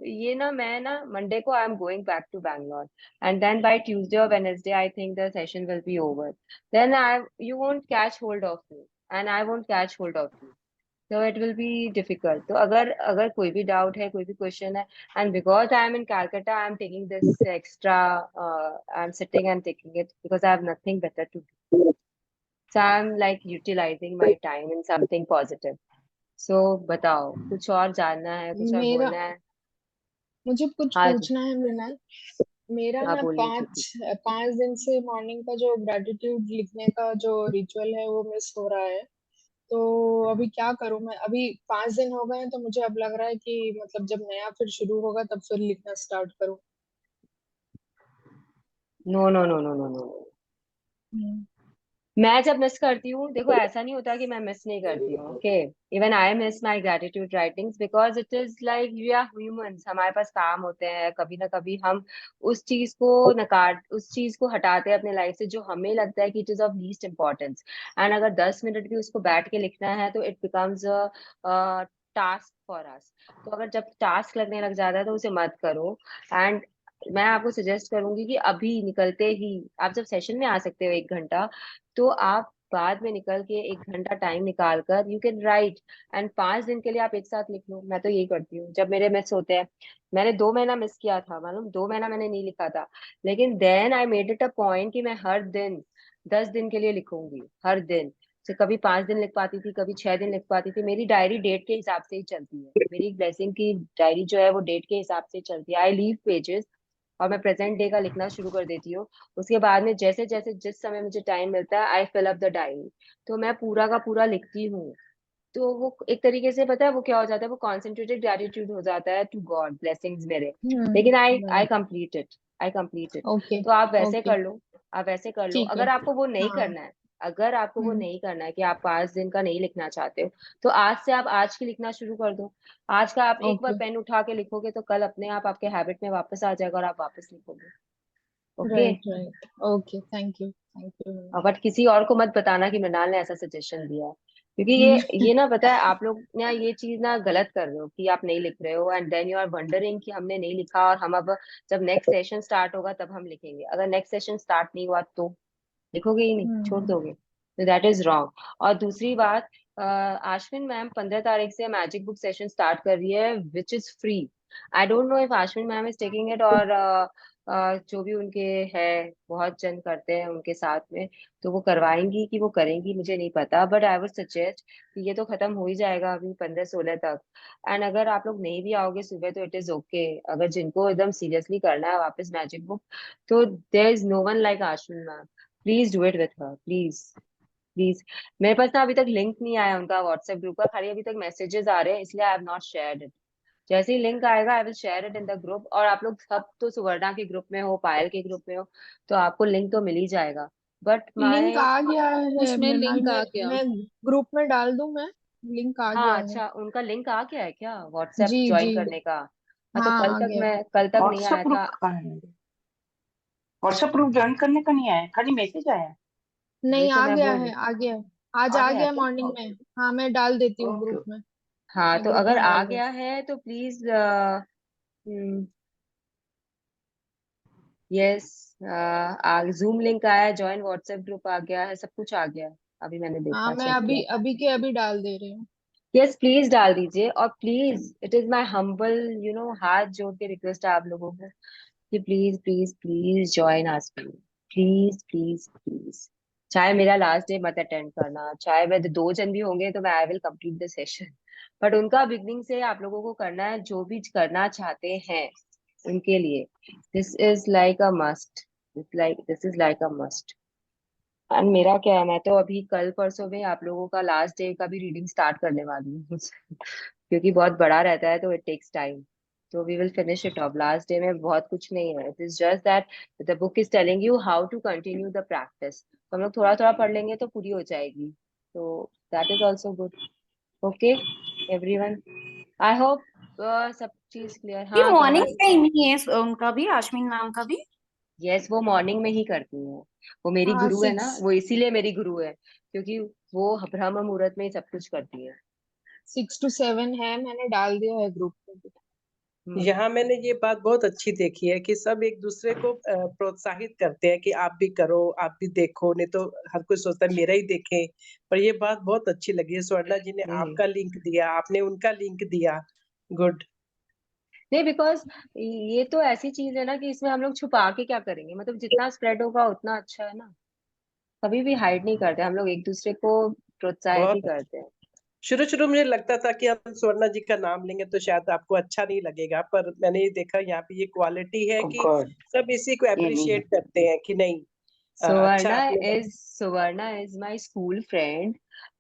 ये ना, मैं ना Monday को I'm going back to Bangalore, and then by Tuesday or Wednesday I think the session will be over. Then you won't catch hold of me and I won't catch hold of you. So it will be difficult. तो अगर अगर कोई भी doubt है, कोई भी question है, and because I am in Calcutta, I am taking this extra. I'm sitting and taking it because I have nothing better to do. So I'm like utilizing my time in something positive. So बताओ, कुछ और जानना है, कुछ और मेरा बोलना है? मुझे कुछ हाँ जी, पूछना है मृणाल. मेरा हाँ ना बोलिए जी, पाँच 5 दिन से मॉर्निंग का जो ग्रेटिट्यूड लिखने का जो रिचुअल है वो मिस हो रहा है. तो अभी क्या करूं मैं? अभी 5 दिन हो गए हैं तो मुझे अब लग रहा है कि मतलब जब नया फिर शुरू होगा तब फिर लिखना स्टार्ट करूं. No no no no no no. Hmm. मैं जब मिस करती हूँ, देखो ऐसा नहीं होता कि मैं मिस नहीं करती हूँ, okay. Even I miss my gratitude writings because it is like we are humans, हमारे पास काम होते हैं, कभी ना कभी हम उस चीज को हटाते हैं अपने लाइफ से जो हमें लगता है कि it is of least importance. And अगर 10 मिनट भी उसको बैठ के लिखना है तो it becomes a task for us. तो अगर जब टास्क लगने लग जाता है तो उसे मत करो। एंड मैं आपको सजेस्ट करूंगी कि अभी निकलते ही, आप जब सेशन में आ सकते हो 1 घंटा, तो आप बाद में निकल के 1 घंटा टाइम निकाल कर यू कैन राइट। एंड 5 दिन के लिए आप एक साथ लिख लो। मैं तो यही करती हूँ जब मेरे मिस होते हैं। मैंने 2 महीना मिस किया था, मालूम, 2 महीना मैंने नहीं लिखा था। लेकिन then I made it a point कि मैं हर दिन 10 दिन के लिए लिखूंगी, हर दिन से। कभी 5 दिन लिख पाती थी, कभी 6 दिन लिख पाती थी। मेरी डायरी डेट के हिसाब से ही चलती है, मेरी ब्लेसिंग की डायरी जो है वो डेट के हिसाब से चलती है। आई लीव पेजेस और मैं प्रेजेंट डे का लिखना शुरू कर देती हूँ। उसके बाद में जैसे जैसे जिस समय मुझे टाइम मिलता है आई फिल अप द डायरी। तो मैं पूरा का पूरा लिखती हूँ। तो वो एक तरीके से पता है वो क्या हो जाता है, वो कॉन्सेंट्रेटेड ग्रेटिट्यूड हो जाता है टू गॉड, ब्लेसिंग्स मेरे। लेकिन I I write. Complete it, I complete it. Okay. तो आप वैसे ओके, कर लो, आप वैसे कर लो। ठीक है। अगर आपको वो नहीं हाँ। करना है, अगर आपको वो हम्म नहीं करना है कि आप 5 दिन का नहीं लिखना चाहते हो, तो आज से आप आज की लिखना शुरू कर दो। आज का आप एक बार ओके। पेन उठा के लिखोगे तो कल अपने आप आपके हैबिट में वापस आ जाएगा और आप वापस लिखोगे। Okay. Right, right. Okay, thank you. But किसी और को मत बताना कि मृणाल ने ऐसा सजेशन दिया है, क्योंकि ये ना, पता है आप लोग ना ये चीज ना गलत कर रहे हो कि आप नहीं लिख रहे हो and then you are wondering कि हमने नहीं लिखा और हम अब जब नेक्स्ट सेशन स्टार्ट होगा तब हम लिखेंगे। अगर नेक्स्ट सेशन स्टार्ट नहीं हुआ तो लिखोगे ही नहीं, छोड़ हम्म दोगे, तो दैट इज रॉन्ग। और दूसरी बात, आश्विन मैम 15 तारीख से मैजिक बुक सेशन स्टार्ट कर रही है which is free. I don't know if Ashwin ma'am is taking it, और जो भी उनके है, बहुत जन करते हैं उनके साथ में, तो वो करवाएंगी कि वो करेंगी मुझे नहीं पता। बट आई वुड सजेस्ट कि ये तो खत्म हो ही जाएगा अभी 15-16 तक। एंड अगर आप लोग नहीं भी आओगे सुबह तो इट इज ओके। अगर जिनको एकदम सीरियसली करना है वापस मैजिक बुक, तो there is no one like Ashwin ma'am. Please do it with her, please please. मेरे पास ना अभी तक लिंक नहीं आया उनका व्हाट्सएप ग्रुप का, खाली अभी तक मैसेजेस आ रहे हैं, इसलिए आई हैव नॉट शेयर्ड इट। जैसे ही लिंक आएगा I will share it in the group. और आप लोग सब तो सुवर्णा के ग्रुप में हो, पायल के ग्रुप में हो, तो आपको लिंक तो मिल ही जाएगा। बट लिंक माय, आ गया है उसमें मृणाल लिंक में। आ गया। मैं ग्रुप में डाल दूं? मैं, लिंक आ हाँ गया है। अच्छा, उनका लिंक आ गया है क्या व्हाट्सएप जी ज्वाइन जी। करने का? हाँ तो हाँ, कल आ तक गया। मैं, कल तक नहीं व्हाट्सएप आया ग्रुप था। कहाँ है? व्हाट्सएप ग्रुप ज्वाइन करने का नहीं आया, खाली मैसेज आया है। वही नहीं, तो आ मैं गया बोल है, रही, आ गया है। आज आ आ गया है गया क्या? मॉर्निंग में। ओके हाँ, मैं डाल देती हूँ ओके ग्रुप ओके। में। हाँ मैं तो ग्रुप अगर में आ डाल गया देती है तो प्लीज, यस, जूम लिंक आया है, ज्वाइन व्हाट्सएप ग्रुप आ गया है, सब कुछ आ गया है। अभी मैंने हूँ। हाँ, देखा, मैं चेक अभी किया। अभी के अभी डाल दे रही हूँ। यस प्लीज डाल दीजिए। और please it is my humble हाथ जोड़ के रिक्वेस्ट है आप लोगों को कि please please please join us, please please please. चाहे मेरा लास्ट डे मत अटेंड करना, चाहे मैं 2 जन भी होंगे तो मैं I will complete the session. But उनका बिगनिंग से आप लोगों को करना है, जो भी करना चाहते हैं उनके लिए। This is like a must, this is like a must. And मेरा क्या है, मैं तो अभी कल परसों में आप लोगों का लास्ट डे का भी रीडिंग स्टार्ट करने वाली हूँ क्योंकि बहुत बड़ा रहता है तो इट टेक्स टाइम। तो we will finish it off. Last day में बहुत कुछ नहीं है, it is just that the book is telling you how to continue the practice. तो हम लोग थोड़ा थोड़ा पढ़ लेंगे तो पूरी हो जाएगी। तो that is also good. Okay everyone, I hope सब चीज क्लियर। ये हाँ मॉर्निंग भवानी। टाइम ही है उनका भी, आश्विन मैम का भी। यस वो मॉर्निंग में ही करती है। वो मेरी हाँ, गुरु है ना, 6 वो इसीलिए मेरी गुरु है, क्योंकि वो ब्रह्म मुहूर्त में ही सब कुछ करती है। 6 to 7 है, मैंने डाल दिया है ग्रुप पे। हम्म। यहाँ मैंने ये बात बहुत अच्छी देखी है कि सब एक दूसरे को प्रोत्साहित करते हैं कि आप भी करो, आप भी देखो, नहीं तो हर कोई सोचता है मेरा ही देखें। पर ये बात बहुत अच्छी लगी है, स्वर्णा जी ने हम्म। आपका लिंक दिया, आपने उनका लिंक दिया। गुड। नहीं बिकॉज ये तो ऐसी चीज है ना कि इसमें हम लोग छुपा के क्या करेंगे, मतलब जितना स्प्रेड होगा उतना अच्छा है ना। कभी भी हाइड नहीं करते हम लोग, एक दूसरे को प्रोत्साहित ही बहुत करते हैं। शुरू शुरू मुझे लगता था कि हम स्वर्णा जी का नाम लेंगे तो शायद आपको अच्छा नहीं लगेगा, पर मैंने ये देखा यहाँ पे ये क्वालिटी है कि गुड। सब इसी को ये नहीं है। अप्रिशिएट करते हैं कि नहीं, अच्छा आपने सुवर्णा इज माय स्कूल फ्रेंड।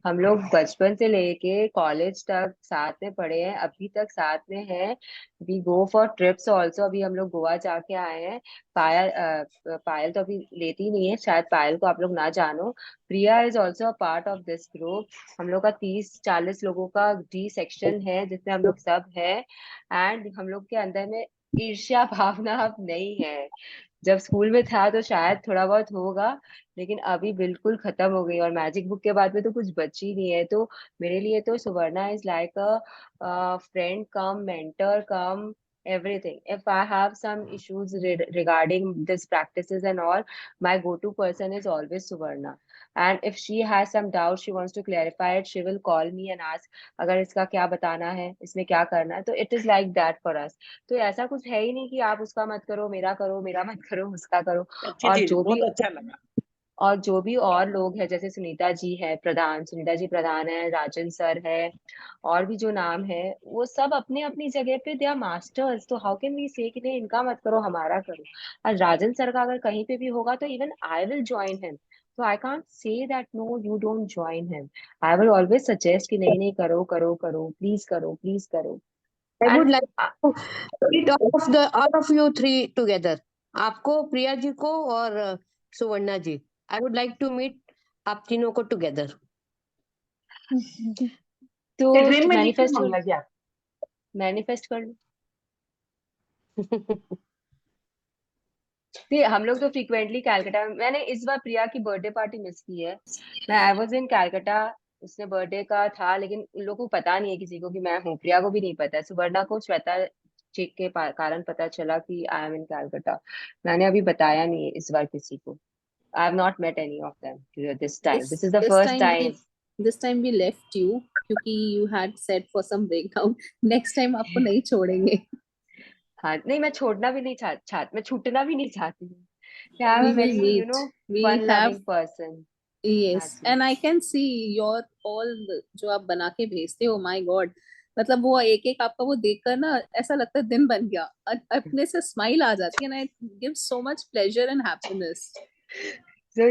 हम लोग बचपन से लेके कॉलेज तक साथ में पढ़े हैं, अभी तक साथ में हैं। We go for trips also. अभी हम लोग गोवा जाके आए हैं। पायल तो अभी लेती नहीं है, शायद पायल को आप लोग ना जानो। Priya is also a part of this group. हम लोग का 30-40 लोगों का डी सेक्शन है जिसमें हम लोग सब हैं। एंड हम लोग के अंदर में ईर्ष्या भावना अब नहीं है। जब स्कूल में था तो शायद थोड़ा बहुत होगा, लेकिन अभी बिल्कुल खत्म हो गई। और मैजिक बुक के बाद में तो कुछ बची नहीं है। तो मेरे लिए तो Suvarna is like a friend cum mentor cum everything. If I have some issues regarding this practices and all, my go-to person is always Suvarna. And if she has some doubt, she wants to clarify it, she will call me and ask, अगर इसका क्या बताना है, इसमें क्या करना है। तो it is like that for us. तो ऐसा कुछ है ही नहीं कि आप उसका मत करो, मेरा मत करो, उसका करो। अच्छी और चीज, जो भी बहुत अच्छा लगा। और लोग हैं, जैसे सुनीता जी है प्रधान, सुनीता जी प्रधान है, राजन सर है, और भी जो नाम है, वो सब अपने अपनी जगह पे दे आर मास्टर्स। तो हाउ कैन वी से कि नहीं इनका मत करो, हमारा करो। और राजन सर का अगर कहीं पे भी होगा तो even I will join him. तो I can't say that no you don't join him. I will always suggest कि नहीं नहीं करो करो करो, प्लीज करो। I would and like to meet all of you three together. आपको, प्रिया जी को और सुवर्णा जी। I would like to meet आप तीनों को together. तो ड्रीम में नीचे मैनिफेस्ट मांगला गया। कर लो। नहीं, हम लोग तो फ्रीक्वेंटली कैलकाटा में, मैंने इस बार प्रिया की बर्थडे पार्टी मिस की है। मैं आई वाज इन कैलकाटा, उसने बर्थडे का था, लेकिन उन लोगों को पता नहीं है किसी को कि मैं हूँ। प्रिया को भी नहीं पता है। सुवर्णा को श्वेता चेक के कारण पता चला कि आई एम इन कैलकाटा। मैंने अभी बताया नहीं है इस बार किसी को। I have not met any of them this time. this this is the this first time time. this time we left you क्योंकि you had said for some breakdown. Next time आपको नहीं छोड़ेंगे। हाँ नहीं, मैं छोड़ना भी नहीं मैं छूटना भी नहीं चाहती हूँ। I am We a will very meet. We fun have loving person. हाँ yes, जी। and I can see your all जो आप बना के भेजते हो, my God, मतलब वो एक एक आपका वो देखकर ना ऐसा लगता है दिन बन गया। अपने से स्माइल आ जाती है ना, it gives so much pleasure and happiness. So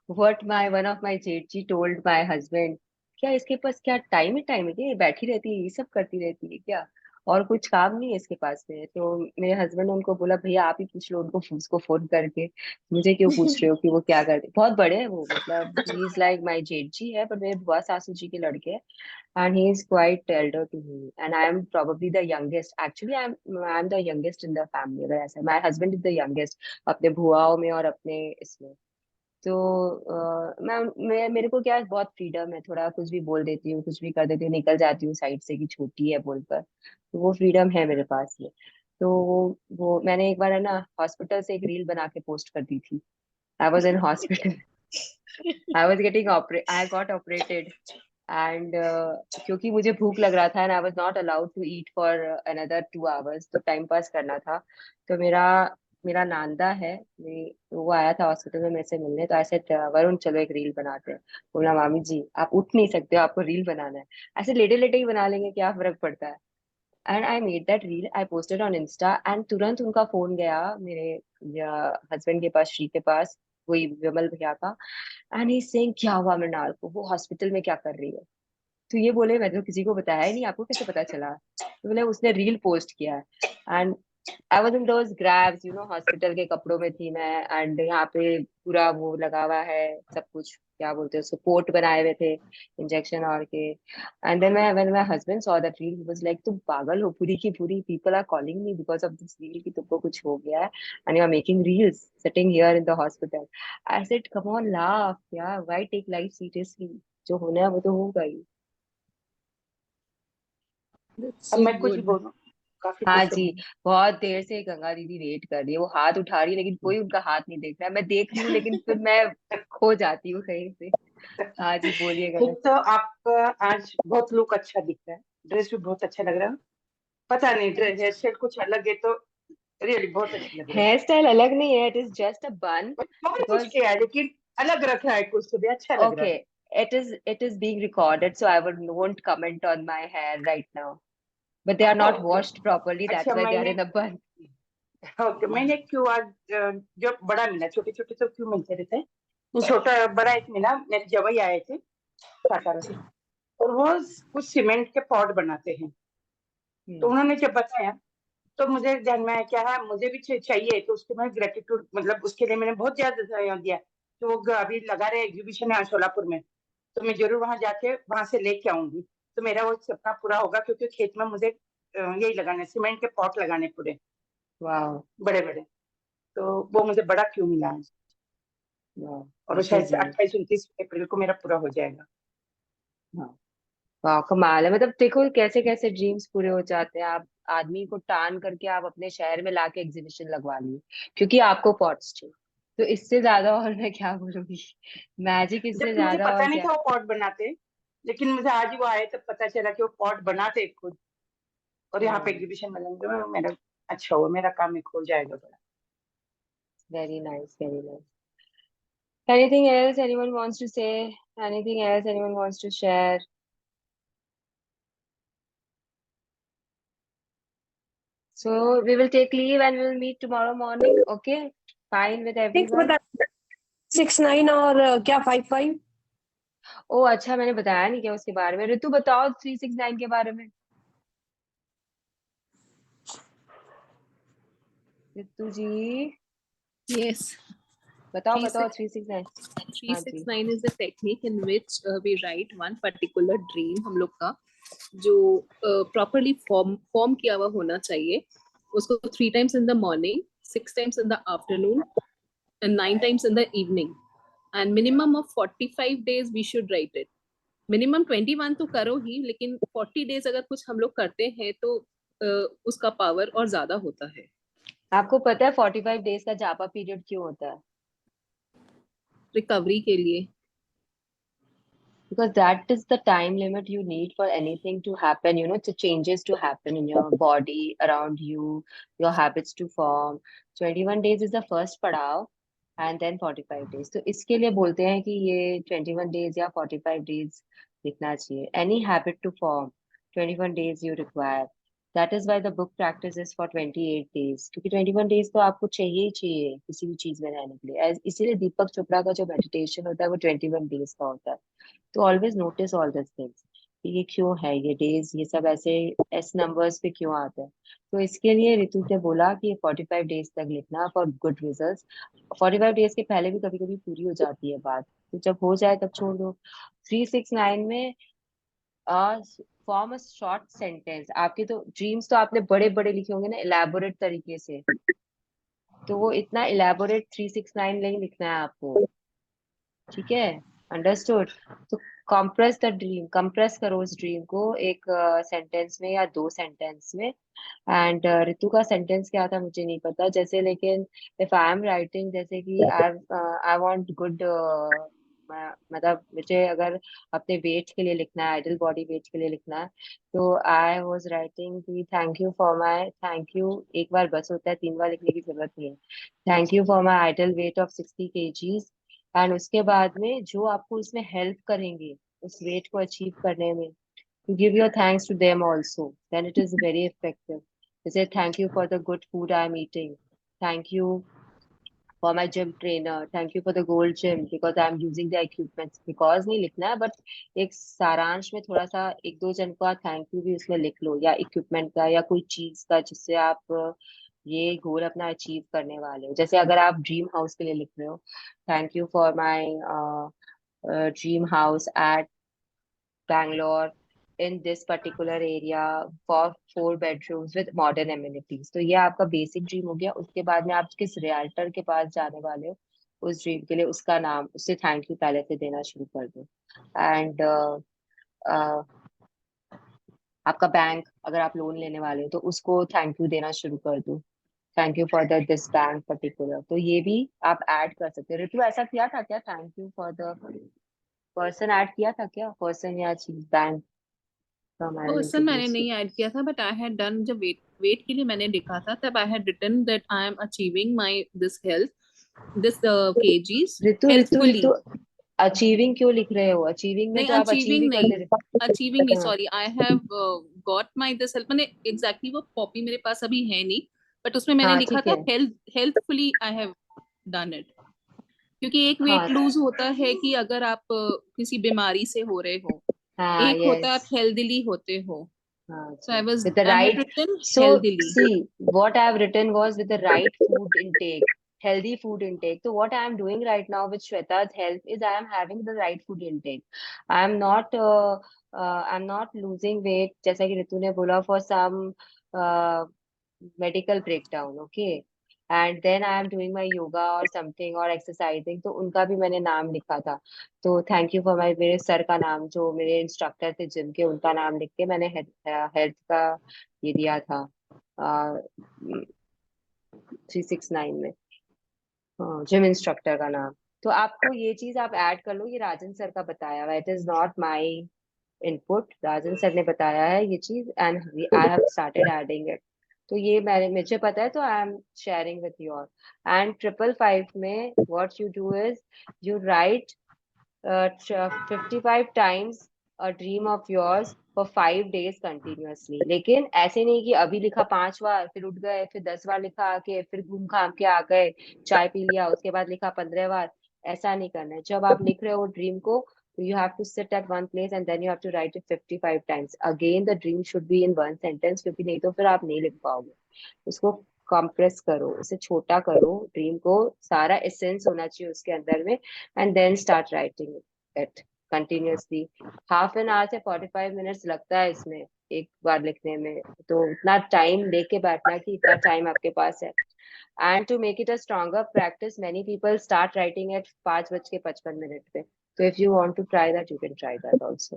what one of my जेठी told my husband, क्या इसके पास क्या टाइम है क्या, ये बैठी रहती है, ये सब करती रहती है क्या, और कुछ काम नहीं है इसके पास में। तो मेरे हस्बैंड ने उनको बोला, भैया आप ही पूछ लो उनको, उसको फोन करके, मुझे क्यों पूछ रहे हो कि वो क्या करते। बहुत बड़े हैं वो, मतलब ही इज लाइक माय जेठी है, पर मेरे बुआ सासू जी के लड़के हैं। And he is quite elder to me, and I am probably the youngest. Actually, I am the youngest in the family. अगर ऐसा, my husband is the youngest अपने बुआओं में और अपने इसमें। तो मेरे को क्या है, बहुत फ्रीडम है, थोड़ा कुछ भी बोल देती हूँ, कुछ भी कर देती हूँ, निकल जाती हूँ साइड से कि छोटी है बोलकर। तो वो फ्रीडम है मेरे पास में। तो वो मैंने एक बार है ना हॉस्पिटल से एक रील बना के पोस्ट कर दी थी। I was in hospital, I got operated, and क्योंकि मुझे भूख लग रहा था and I was not allowed to eat for another 2 hours, तो टाइम पास करना था। तो मेरा मेरा नांदा है, वो आया था हॉस्पिटल में मेरे से मिलने। तो ऐसे, वरुण चलो एक रील बनाते हैं। बोला, मामी जी आप उठ नहीं सकते हो, आपको रील बनाना है। ऐसे लेटे लेटे ही बना लेंगे, क्या फर्क पड़ता है। And I made that reel, I posted on Insta, and तुरंत उनका फोन गया मेरे हस्बैंड के पास, श्री के पास, वही विमल भैया का। एंड ही सेइंग, क्या हुआ मृणाल को, वो हॉस्पिटल में क्या कर रही है। तो ये बोले, मैं तो किसी को बताया ही नहीं, आपको कैसे पता चला। तो बोले उसने रील पोस्ट किया है। And I was in those grabs, hospital के कपड़ों में थी मैं, एंड यहाँ पे पूरा वो लगा हुआ है सब कुछ, क्या बोलते हैं उसको, पोर्ट बनाए हुए थे इंजेक्शन और के। And then when my husband saw that reel, he was like, तुम पागल हो पूरी की पूरी, people are calling me because of this reel कि तुमको कुछ हो गया है, and you are making reels sitting here in the hospital. I said, come on laugh यार, व्हाई टेक लाइफ सीरियसली, जो होना है वो तो होगा ही। That's अब so मैं कुछ good. बोलूं, काफी हाँ खुश जी, हूँ। बहुत देर से गंगा दीदी वेट कर रही है, वो हाथ उठा रही है लेकिन कोई उनका हाथ नहीं देख रहा है। मैं देख रही हूँ लेकिन फिर मैं खो जाती हूँ कहीं से। हाँ जी, बोलिए गणेश। एक तो आपका आज बहुत लुक अच्छा दिख रहा है, ड्रेस भी बहुत अच्छा लग रहा है। पता नहीं ड्रेस हेयर स्टाइल कुछ अलग है, तो रियली बहुत अच्छी लग रही है। हेयर स्टाइल अलग नहीं है, इट इज जस्ट अ बन, बहुत कुछ बिकॉज किया है लेकिन अलग रखा है कुछ, तो भी अच्छा लग रहा ओके, है। it is being recorded, so I won't comment on my hair right now, but they are not okay, washed properly, अच्छा that's why they are मैंने in a bun. ओके, मैंने क्यू आज जो बड़ा मिला, छोटे छोटे तो क्यों मिलते रहते हैं, तो छोटा बड़ा एक मिला, मेरे जवाई आए थे सातारा से, और वो कुछ सीमेंट के पॉट बनाते हैं। तो उन्होंने जब बताया तो मुझे ध्यान में आया क्या है, मुझे भी चाहिए, तो उसके मैं ग्रेटिट्यूड, मतलब उसके लिए मैंने बहुत ज्यादा सहयोग दिया। तो वो अभी लगा रहे एग्जीबिशन है सोलापुर में, तो मैं जरूर वहां जाके वहां से लेके आऊंगी, तो मेरा वो सपना पूरा होगा, क्योंकि खेत में मुझे यही लगाने, सीमेंट के पॉट लगाने पूरे वाह, बड़े बड़े। तो वो मुझे बड़ा क्यों मिला है, वाह, और वो दिस इज शायद नाइस। 28-29 अप्रैल को मेरा पूरा हो जाएगा। हाँ, वाह, कमाल है। मतलब देखो कैसे कैसे ड्रीम्स पूरे हो जाते हैं। आप आदमी को टान करके आप अपने शहर में लाके एग्जीबिशन लगवा लिए, क्योंकि आपको पॉट्स चाहिए। तो इससे ज्यादा और मैं क्या बोलूंगी, मैजिक इससे जबकि मुझे ज्यादा पता और नहीं क्या। था वो पॉट बनाते, लेकिन मुझे आज ही वो आए तब पता चला कि वो पॉट बनाते खुद, और यहाँ पे एग्जीबिशन में लगे हुए हैं। मेरा अच्छा हुआ, मेरा काम एक हो जाएगा बड़ा। Very nice, very nice. Anything else anyone wants to say? Anything else anyone wants to share? So we will take leave and we will meet tomorrow morning. Okay? Fine with six everyone? बता 6-9 और क्या 5-5? ओ अच्छा, मैंने बताया नहीं क्या उसके बारे में। ऋतु बताओ 369 के बारे में। ऋतु जी Yes. बताओ Three बताओ six 369। हाँ जी। 369 is a technique in which we write one particular dream, हम लोग का जो properly form किया हुआ होना चाहिए, उसको 3 times in the morning, 6 times in the afternoon and 9 times in the evening, and minimum of 45 days we should write it. Minimum 21 तो करो ही, लेकिन 40 days अगर कुछ हम लोग करते हैं तो उसका पावर और ज्यादा होता है। आपको पता है 45 डेज का जापा पीरियड क्यों होता है? रिकवरी के लिए। Because that is the time limit you need for anything to happen, you know, the changes to happen in your body, around you, your habits to form. 21 days is the first पड़ाव and then 45 days. तो इसके लिए बोलते हैं कि ये 21 days या 45 days लिखना चाहिए. Any habit to form, 21 days you require. That is why the book practice is for 28 days. क्योंकि 21 days तो आपको चाहिए ही चाहिए किसी भी चीज में रहने के लिए. इसीलिए दीपक चोपड़ा का जो मेडिटेशन होता है वो 21 days का होता है. तो always notice all this things, ये क्यों है, ये डेज, ये सब ऐसे एस नंबर्स पे क्यों आते हैं. तो इसके लिए ऋतु ने बोला कि 45 डेज तक लिखना फॉर गुड रिजल्ट्स. 45 डेज के पहले भी कभी कभी पूरी हो जाती है बात, तो जब हो जाए तब छोड़ दो. 369 में फॉर्म अ शॉर्ट सेंटेंस. आपके तो ड्रीम्स तो आपने बड़े बड़े लिखे होंगे ना, इलेबोरेट तरीके से, तो वो इतना इलेबोरेट 369 नहीं लिखना है आपको. ठीक है, अंडरस्टूड. तो कंप्रेस द ड्रीम, कंप्रेस करो उस ड्रीम को एक सेंटेंस में या 2 सेंटेंस में. एंड ऋतु का सेंटेंस क्या था मुझे नहीं पता, जैसे, लेकिन इफ आई एम राइटिंग, जैसे कि आई वांट गुड, मतलब मुझे अगर अपने वेट के लिए लिखना है, आइडल बॉडी वेट के लिए लिखना है, तो आई वाज राइटिंग कि thank you for my, thank you एक बार बस होता है, 3 बार लिखने की जरूरत नहीं है. Thank you for my ideal weight of 60 kgs. And उसके बाद में जो आपको इसमें हेल्प करेंगे उस वेट को अचीव करने में, you give your thanks to them also, then it is very effective. You say thank you for the good food I'm eating, thank you for my gym trainer, thank you for the gold gym because I'm using the equipment. Because नहीं लिखना है, बट एक सारांश में थोड़ा सा 1-2 जन का थैंक यू भी उसमें लिख लो, या इक्विपमेंट का या कोई चीज का जिससे आप ये गोल अपना अचीव करने वाले हो. जैसे अगर आप ड्रीम हाउस के लिए लिख रहे हो, thank you for my dream house at Bangalore in this particular area for 4 bedrooms with modern amenities. तो ये आपका बेसिक ड्रीम हो गया. उसके बाद में आप किस रियल्टर के पास जाने वाले हो उस ड्रीम के लिए, उसका नाम, उससे थैंक यू पहले से देना शुरू कर दो. एंड आपका बैंक, अगर आप लोन लेने वाले हो तो उसको थैंक यू देना शुरू कर दो. Thank you for the this bank particular. तो ये भी आप ऐड कर सकते हो. ऋतु ऐसा किया था क्या, thank you for the person add किया था क्या, पर्सन या चीज, बैंक का हमारे पर्सन मैंने इंट्रोड्यूस. नहीं ऐड किया था, बट आई हैड डन, जब वेट के लिए मैंने लिखा था तब I had written that I am achieving my this health, this kgs Ritu Ritu healthfully. Ritu achieving क्यों लिख रहे हो? अचीविंग में नहीं, तो आप अचीव ही कर ले अचीविंग नहीं, हाँ. Sorry, I have got my this health, मैंने एग्जैक्टली वो कॉपी मेरे पास अभी है नहीं, बट उसमें मैंने हाँ लिखा ठीक था है। हेल्थफुली आई हैव डन इट, क्योंकि एक वेट हाँ लूज होता है कि अगर आप किसी बीमारी से हो रहे हो, हाँ एक होता है आप यस हेल्दीली होते हो। हाँ सो जी with the I had right written so healthily. see what I have written was with the right food intake, healthy food intake. So what I am doing right now with Shweta's help is I am having the right food intake. I'm not losing weight जैसा कि ऋतु ने बोला for some uh, medical breakdown, okay? And then I am doing my yoga or something or exercising, तो उनका भी मैंने नाम लिखा था। तो थैंक यू फॉर माई, मेरे सर का नाम जो मेरे इंस्ट्रक्टर थे जिम के, उनका नाम लिख के मैंने हेल्थ का ये दिया था 369 में, जिम इंस्ट्रक्टर का नाम। तो आपको ये चीज आप ऐड कर लो, ये राजन सर का बताया हुआ, it is not my input, Rajan sir ने बताया है ये चीज and I have started adding it. तो ये मुझे पता है, तो I am sharing with you all. And 555 में what you do is you right 55 times a dream of yours for 5 days continuously। लेकिन ऐसे नहीं कि अभी लिखा 5 बार फिर उठ गए, फिर 10 बार लिखा आके, फिर घूम घाम के आ गए, चाय पी लिया, उसके बाद लिखा 15 बार। ऐसा नहीं करना है। जब आप लिख रहे हो ड्रीम को, you have to sit at one place and then you have to write it 55 times again। the dream should be in one sentence, क्योंकि नहीं तो फिर आप नहीं लिख पाओगे। उसको कंप्रेस करो, उसे छोटा करो, ड्रीम को सारा एसेंस होना चाहिए उसके अंदर में, and then start writing it continuously. Half an hour से 45 मिनट्स लगता है इसमें एक बार लिखने में, तो उतना टाइम लेके बैठना कि इतना टाइम आपके पास है। And to make it a stronger practice, many people start writing at 5:55 पे। तो if you want to try that you can try that also.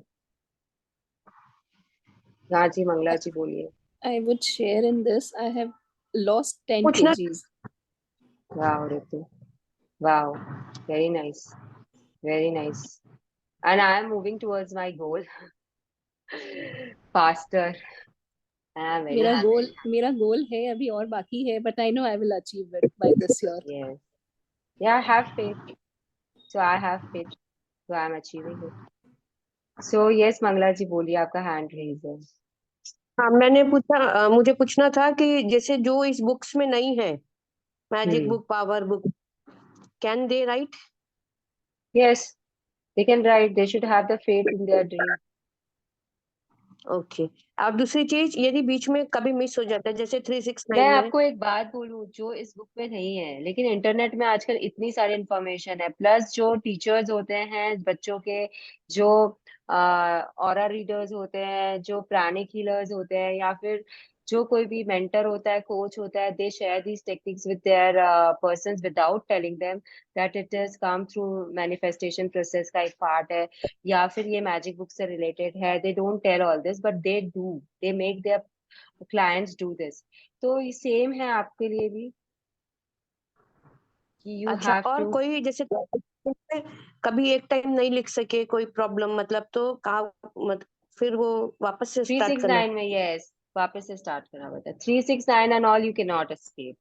हाँ जी, मंगला जी बोलिए। I would share in this, I have lost 10 पूछना kgs. Wow Ritu, wow, very nice, very nice. And I am moving towards my goal faster, and I'm very happy. मेरा गोल है अभी और बाकी है, but I know I will achieve it by this year. Yes, yeah, I have faith. So I have faith, so I'm achieving it. So yes, Mangla जी बोलिए, आपका हैंड रेज है। हाँ, मैंने पूछा मुझे पूछना था कि जैसे जो इस बुक्स में नहीं है, magic book, power book, can they right? Yes, they can write. They should have the faith in their dream. Okay. और दूसरी चीज, यदि बीच में कभी मिस हो जाता है, जैसे 369 मैं में आपको एक बात बोलूं जो इस बुक में नहीं है, लेकिन इंटरनेट में आजकल इतनी सारी इंफॉर्मेशन है, प्लस जो टीचर्स होते हैं बच्चों के, जो ऑरा रीडर्स होते हैं, जो प्राणिक हीलर्स होते हैं, या फिर जो कोई भी मेंटर होता है, कोच होता है, they share these techniques with their persons without telling them that it is come through manifestation process का एक पार्ट है, या फिर ये मैजिक बुक से रिलेटेड है। They don't tell all this but they make their clients do this. तो ये सेम है आपके लिए भी कि यू अच्छा, हैव और टू। कोई जैसे कभी एक टाइम नहीं लिख सके, कोई प्रॉब्लम, मतलब तो कहा फिर वो वापस से स्टार्ट करना? 369 में यस, वापस से स्टार्ट करना पड़ता है। 369 and all, you can not escape.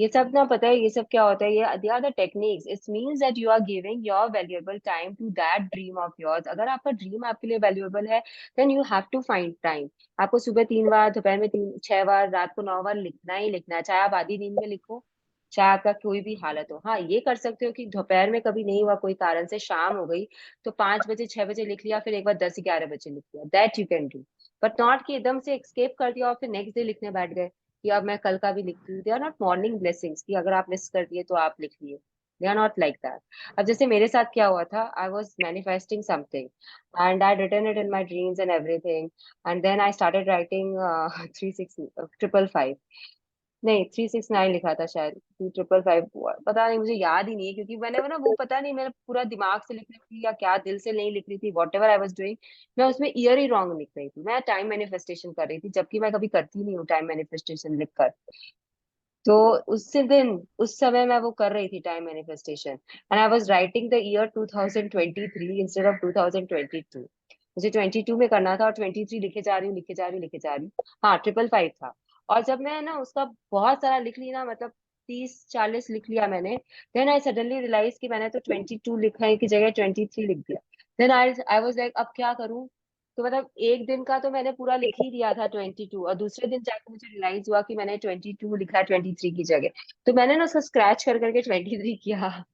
ये सब ना, पता है ये सब क्या होता है, ये they are the techniques. It means that you are giving your valuable time to that dream of yours. अगर आपका ड्रीम आपके लिए वैल्यूएबल है, then you have to find time. आपको सुबह 3 बार, दोपहर में 6 बार, रात को 9 बार लिखना ही लिखना है, चाहे आप आधी नींद में लिखो, चाहे आपका कोई भी हालत हो। हाँ, ये कर सकते हो कि दोपहर में कभी नहीं हुआ कोई कारण से, शाम हो गई, तो 5 बजे 6 बजे लिख लिया, फिर एक बार 10-11 बजे लिख लिया, that you can do. But not कि एकदम से एस्केप कर दिया और फिर नेक्स्ट डे लिखने बैठ गए कि अब मैं कल का भी लिखती हूँ। They are not morning blessings कि अगर आप मिस कर दिए तो आप लिख लिए, they are not like that. अब जैसे मेरे साथ क्या हुआ था, I was manifesting something and I written it in my dreams and everything, and then I started writing 555 नहीं 369 लिखा था शायद, 555 पता नहीं, मुझे याद ही नहीं है, क्योंकि मैंने वो ना, वो पता नहीं, मैंने पूरा दिमाग से लिख रही थी या क्या दिल से नहीं लिख रही थी, what ever I was doing, मैं उसमें ईयर ही रॉन्ग लिख रही थी। मैं टाइम मैनिफेस्टेशन कर रही थी, जबकि मैं कभी करती नहीं हूँ टाइम मैनिफेस्टेशन लिख कर। तो उस समय मैं वो कर रही थी time manifestation, and I was writing the year 2023 instead of 2022। मुझे 22 में करना था और 23 लिखे जा रही हूँ, लिखे जा रही हूँ, लिखे जा रही हूँ। हाँ, 555 था। और जब मैं ना उसका बहुत सारा लिख ली ना, मतलब 30-40 लिख लिया मैंने, देन आई सडनली रियलाइज कि मैंने तो 22 लिखने की जगह 23 लिख दिया। देन आई वाज लाइक अब क्या करूँ, तो मतलब एक दिन का तो मैंने पूरा लिख ही दिया था 22, और दूसरे दिन जाके मुझे रियलाइज हुआ कि मैंने 22 लिखा 23 की जगह। तो मैंने ना उसको स्क्रैच कर करके 23 किया।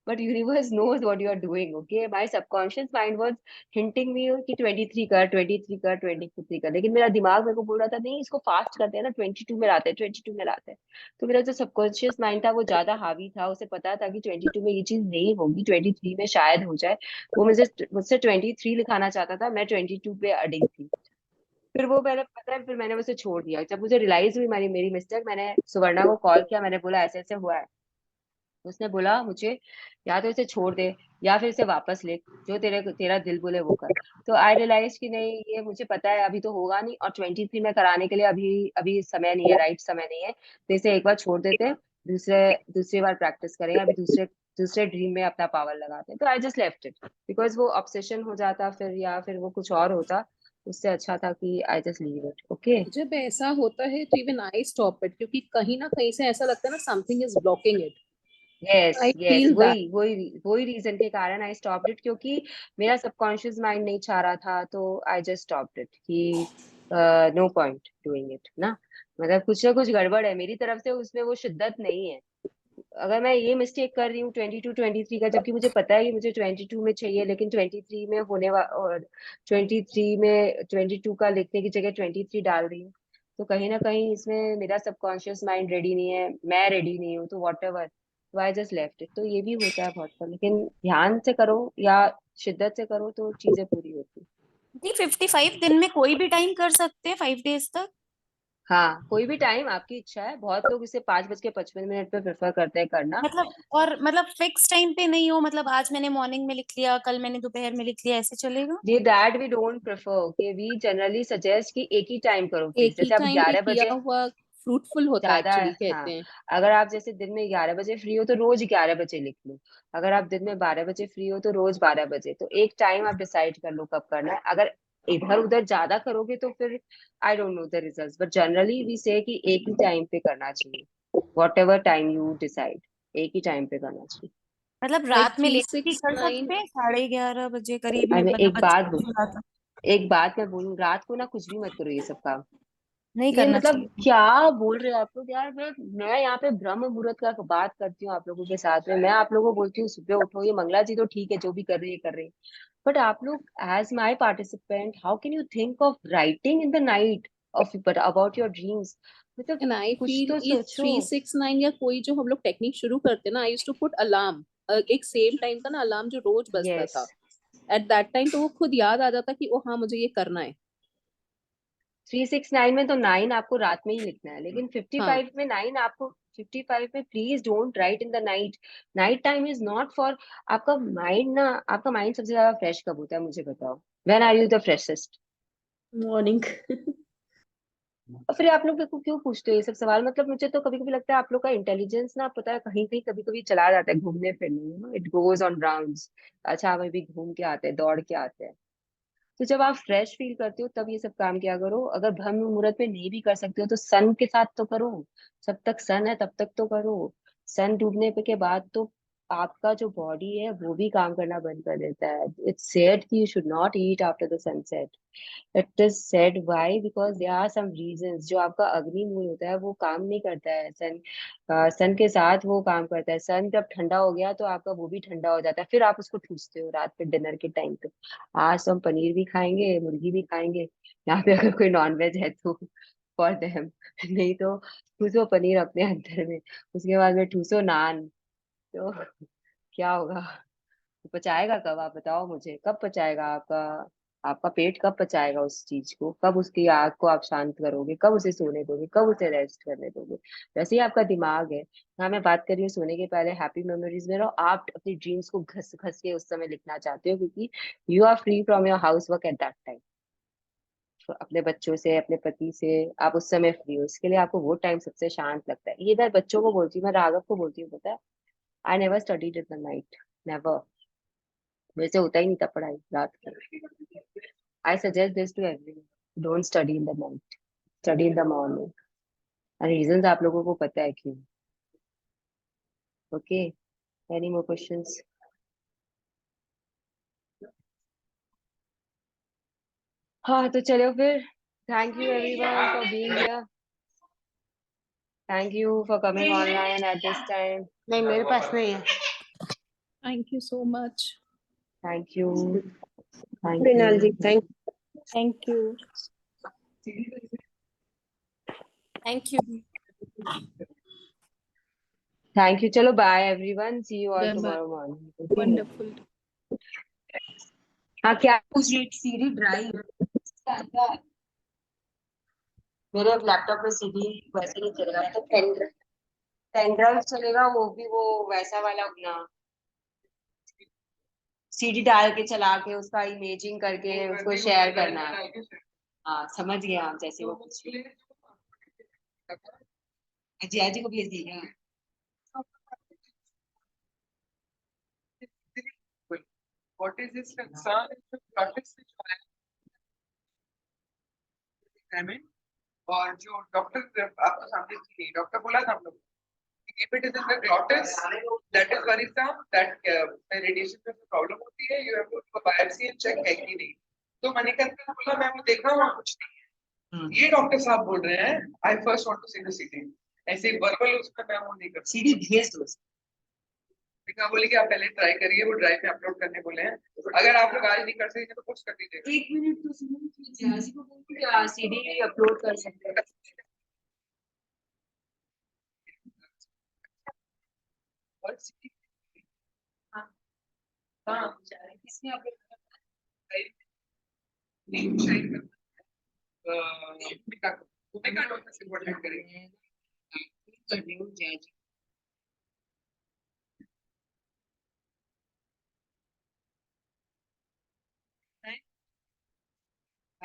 But universe knows what you are doing, okay? My subconscious mind was hinting me कि 23 कर, 23 कर, 23 कर, लेकिन मेरा दिमाग मेरे को बोल रहा था नहीं, इसको फास्ट करते हैं ना, 22 में लाते हैं, 22 में लाते हैं। तो मेरा जो सबकॉन्शियस माइंड था वो ज्यादा हावी था, उसे पता था कि 22 में ये चीज नहीं होगी, 23 में शायद हो जाए। वो मुझसे 23 लिखाना चाहता था, मैं 22 पे अडिग थी। फिर वो मैंने पता है, फिर मैंने उसे छोड़ दिया। जब मुझे रियलाइज हुई मेरी मेरी मिस्टेक, मैंने सुवर्णा को कॉल किया, मैंने बोला ऐसे ऐसे हुआ है। उसने बोला मुझे या तो इसे छोड़ दे या फिर इसे वापस ले, जो तेरा दिल बोले वो कर। तो आई रियलाइज कि नहीं, ये मुझे पता है अभी तो होगा नहीं, और 23 में कराने के लिए अभी अभी समय नहीं है, राइट समय नहीं है। तो इसे एक बार छोड़ देते हैं, दूसरे दूसरी बार प्रैक्टिस करेंगे, अभी दूसरे दूसरे ड्रीम में अपना पावर लगाते हैं। तो I just left it, because वो ऑब्सेशन हो जाता फिर, या फिर वो कुछ और होता। उससे अच्छा था कि I just leave it. Okay. जब ऐसा होता है तो इवन आई स्टॉप इट, क्योंकि कहीं ना कहीं से ऐसा लगता है ना, something is blocking it. Yes I yes, feel that. वही वही वही रीजन के कारण आई स्टॉप्ड इट, क्योंकि मेरा सबकॉन्शियस माइंड नहीं चाह रहा था, तो आई जस्ट स्टॉप्ड इट कि नो पॉइंट डूइंग इट ना। मतलब कुछ ना कुछ गड़बड़ है मेरी तरफ से, उसमें वो शिद्दत नहीं है। अगर मैं ये मिस्टेक कर रही हूँ 22 23 का, जबकि मुझे पता है कि मुझे 22 में चाहिए, लेकिन 23 में होने और 23 में 22 का लिखने की जगह 23 डाल रही हूँ, तो कहीं ना कहीं इसमें मेरा सबकॉन्शियस माइंड रेडी नहीं है, मैं रेडी नहीं हूँ, तो वॉट एवर। तो आई जस्ट लेफ्ट इट। तो ये भी होता है बहुत बार, लेकिन ध्यान से करो या शिद्दत से करो तो चीजें पूरी होती। जी 55 दिन में कोई भी टाइम कर सकते हैं, 5 डेज तक। हाँ, कोई भी टाइम आपकी इच्छा है। बहुत लोग इसे 5:55 पे प्रेफर करते हैं करना। मतलब और मतलब फिक्स टाइम पे नहीं हो, मतलब आज मैंने मॉर्निंग में लिख लिया, कल मैंने दोपहर में लिख लिया, ऐसे चलेगा? ये that we don't prefer, okay, we generally suggest कि एक ही टाइम करो प्लीज। एक ही जैसे आप टाइम पे 11 बजे किया हुआ फ्रूटफुल होता है, ज्यादा है, एक्चुअली हाँ। कहते हैं। अगर आप जैसे दिन में 11 बजे फ्री हो तो रोज 11 बजे लिख लो। अगर आप दिन में 12 बजे फ्री हो तो रोज 12 बजे। तो एक टाइम आप डिसाइड कर लो कब करना है। अगर इधर उधर ज्यादा करोगे तो फिर I don't know the results, but generally we say कि एक ही टाइम पे करना चाहिए, whatever time you decide, एक ही टाइम पे करना चाहिए। मतलब लाइक रात में थ्री लेट भी सिक्स कर नाइन सकते हैं, 11:30 बजे करीब में, अरे मतलब एक बच्चे बात को बोल, सुला कर एक बात मैं बोलूं, रात को ना कुछ भी मत करो ये सब काम। नहीं ये करना मतलब चाहिए। क्या बोल रहे हो आप लोग यार। मैं यहाँ पे ब्रह्म मुहूर्त का बात करती हूँ आप लोगों के साथ में, मैं आप लोगों को बोलती हूँ सुबह उठो। ये मंगला जी तो ठीक है, जो भी कर रही है कर रही है, बट आप लोग as my participant how can you think of writing in the night of but about your dreams. मतलब एंड आई कुछ फील तो ये सोचो। 369 या कोई जो हम लोग टेक्निक शुरू करते हैं ना, I used to put alarm. एक सेम टाइम का ना अलार्म जो रोज बजता यस, था एट दैट टाइम, तो वो खुद याद आ जाता कि ओ हाँ मुझे ये करना है। 369 में तो 9 आपको रात में ही लिखना है, लेकिन हाँ 55 में 9 आपको, 55 में please don't write in the night. Night time is not for आपका माइंड ना। आपका माइंड सबसे ज्यादा फ्रेश कब होता है मुझे बताओ, when are you the freshest. Morning. और फिर आप लोग मेरे को क्यों पूछते हो ये सब सवाल। मतलब मुझे तो कभी कभी लगता है आप लोग का इंटेलिजेंस ना, पता है, कहीं कहीं कभी कभी चला जाता है घूमने फिरने, इट गोज ऑन राउंड्स। अच्छा, हम अभी घूम के आते हैं, दौड़ के आते हैं। तो जब आप फ्रेश फील करते हो तब ये सब काम किया करो। अगर ब्रह्म मुहूर्त में नहीं भी कर सकते हो तो सन के साथ तो करो। जब तक सन है तब तक तो करो। सन डूबने पे के बाद तो आपका जो बॉडी है वो भी काम करना बंद कर देता है। इट्स सेड कि you should not eat after the sunset. It is said why, because there are some reasons. जो आपका अग्नि मूल होता है वो काम नहीं करता है सन, सन के साथ वो काम करता है। सन जब ठंडा हो गया तो आपका वो भी ठंडा हो जाता है, फिर आप उसको ठूसते हो रात पे डिनर के टाइम पे। आज तो हम पनीर भी खाएंगे, मुर्गी भी खाएंगे यहाँ पे, अगर कोई नॉनवेज है तो फॉर देम। नहीं तो ठूसो पनीर अपने अंदर में, उसके बाद में ठूसो नान। तो क्या होगा, पचाएगा कब आप बताओ मुझे, कब पचाएगा आपका, आपका पेट कब पचाएगा उस चीज को, कब उसकी आग को आप शांत करोगे, कब उसे सोने दोगे, कब उसे रेस्ट करने दोगे। वैसे ही आपका दिमाग है। हाँ, मैं बात कर रही हूँ सोने के पहले हैप्पी मेमोरीज में रहो। आप अपनी ड्रीम्स को घस घस के उस समय लिखना चाहते हो, क्योंकि you are free from your house work at that time. अपने बच्चों से, अपने पति से आप उस समय फ्री हो, इसके लिए आपको वो टाइम सबसे शांत लगता है। ये मैं बच्चों को बोलती हूँ, मैं राघव को बोलती हूँ, पता है, I never studied in the night, never. मेरे से होता ही नहीं था पढ़ाई रात को। I suggest this to everyone, don't study in the night, study in the morning. और रीजंस आप लोगों को पता है क्यों। Okay, any more questions. हाँ तो चलो फिर, thank you everyone for being here, thank you for coming online at this time. नहीं मेरे पास नहीं है। Thank you so much. Thank you, thank Mrinal ji you. Thank thank you. Thank you. Thank you, चलो bye everyone, see you all bye bye. Tomorrow morning. Wonderful. हाँ क्या पूछ रही, सीडी ड्राइव मेरे लैपटॉप में सीडी वैसे नहीं चलेगा, तो पेन ड्राइव चलेगा, वो भी वो वैसा वाला अपना सीडी डाल के चला के उसका इमेजिंग करके उसको शेयर करना है। हाँ समझ गए आप, जैसे वो कुछ जिया जी को भेज दिया। What is his concern is the practice examine, और जो डॉक्टर आपको सामने थी, डॉक्टर बोला था हम लोग if it is in the glottis that is worrisome, that radiation में प्रॉब्लम होती है, you have to do a biopsy and check है कि नहीं। तो मणिकंदन बोला मैं वो देखा हुआ कुछ नहीं है, ये डॉक्टर साहब बोल रहे हैं I first want to see the CD, ऐसे वर्बल उसका मैं वो नहीं कर सीडी भेज दो। देखा, बोले कि आप पहले ट्राई करिए, वो ड्राइव में अपलोड करने बोले हैं, अगर आप लोग आज नहीं कर सकते तो कुछ कर दीजिएगा। एक मिनट तो सुनो, जिया जी को बोल के क्या सीडी अपलोड कर सकते हैं। और सीडी हाँ किसने अपलोड नहीं शायद भूमिका भूमिका डॉक्टर से कोऑर्डिनेट करेंगे। कर रही हूँ जिया जी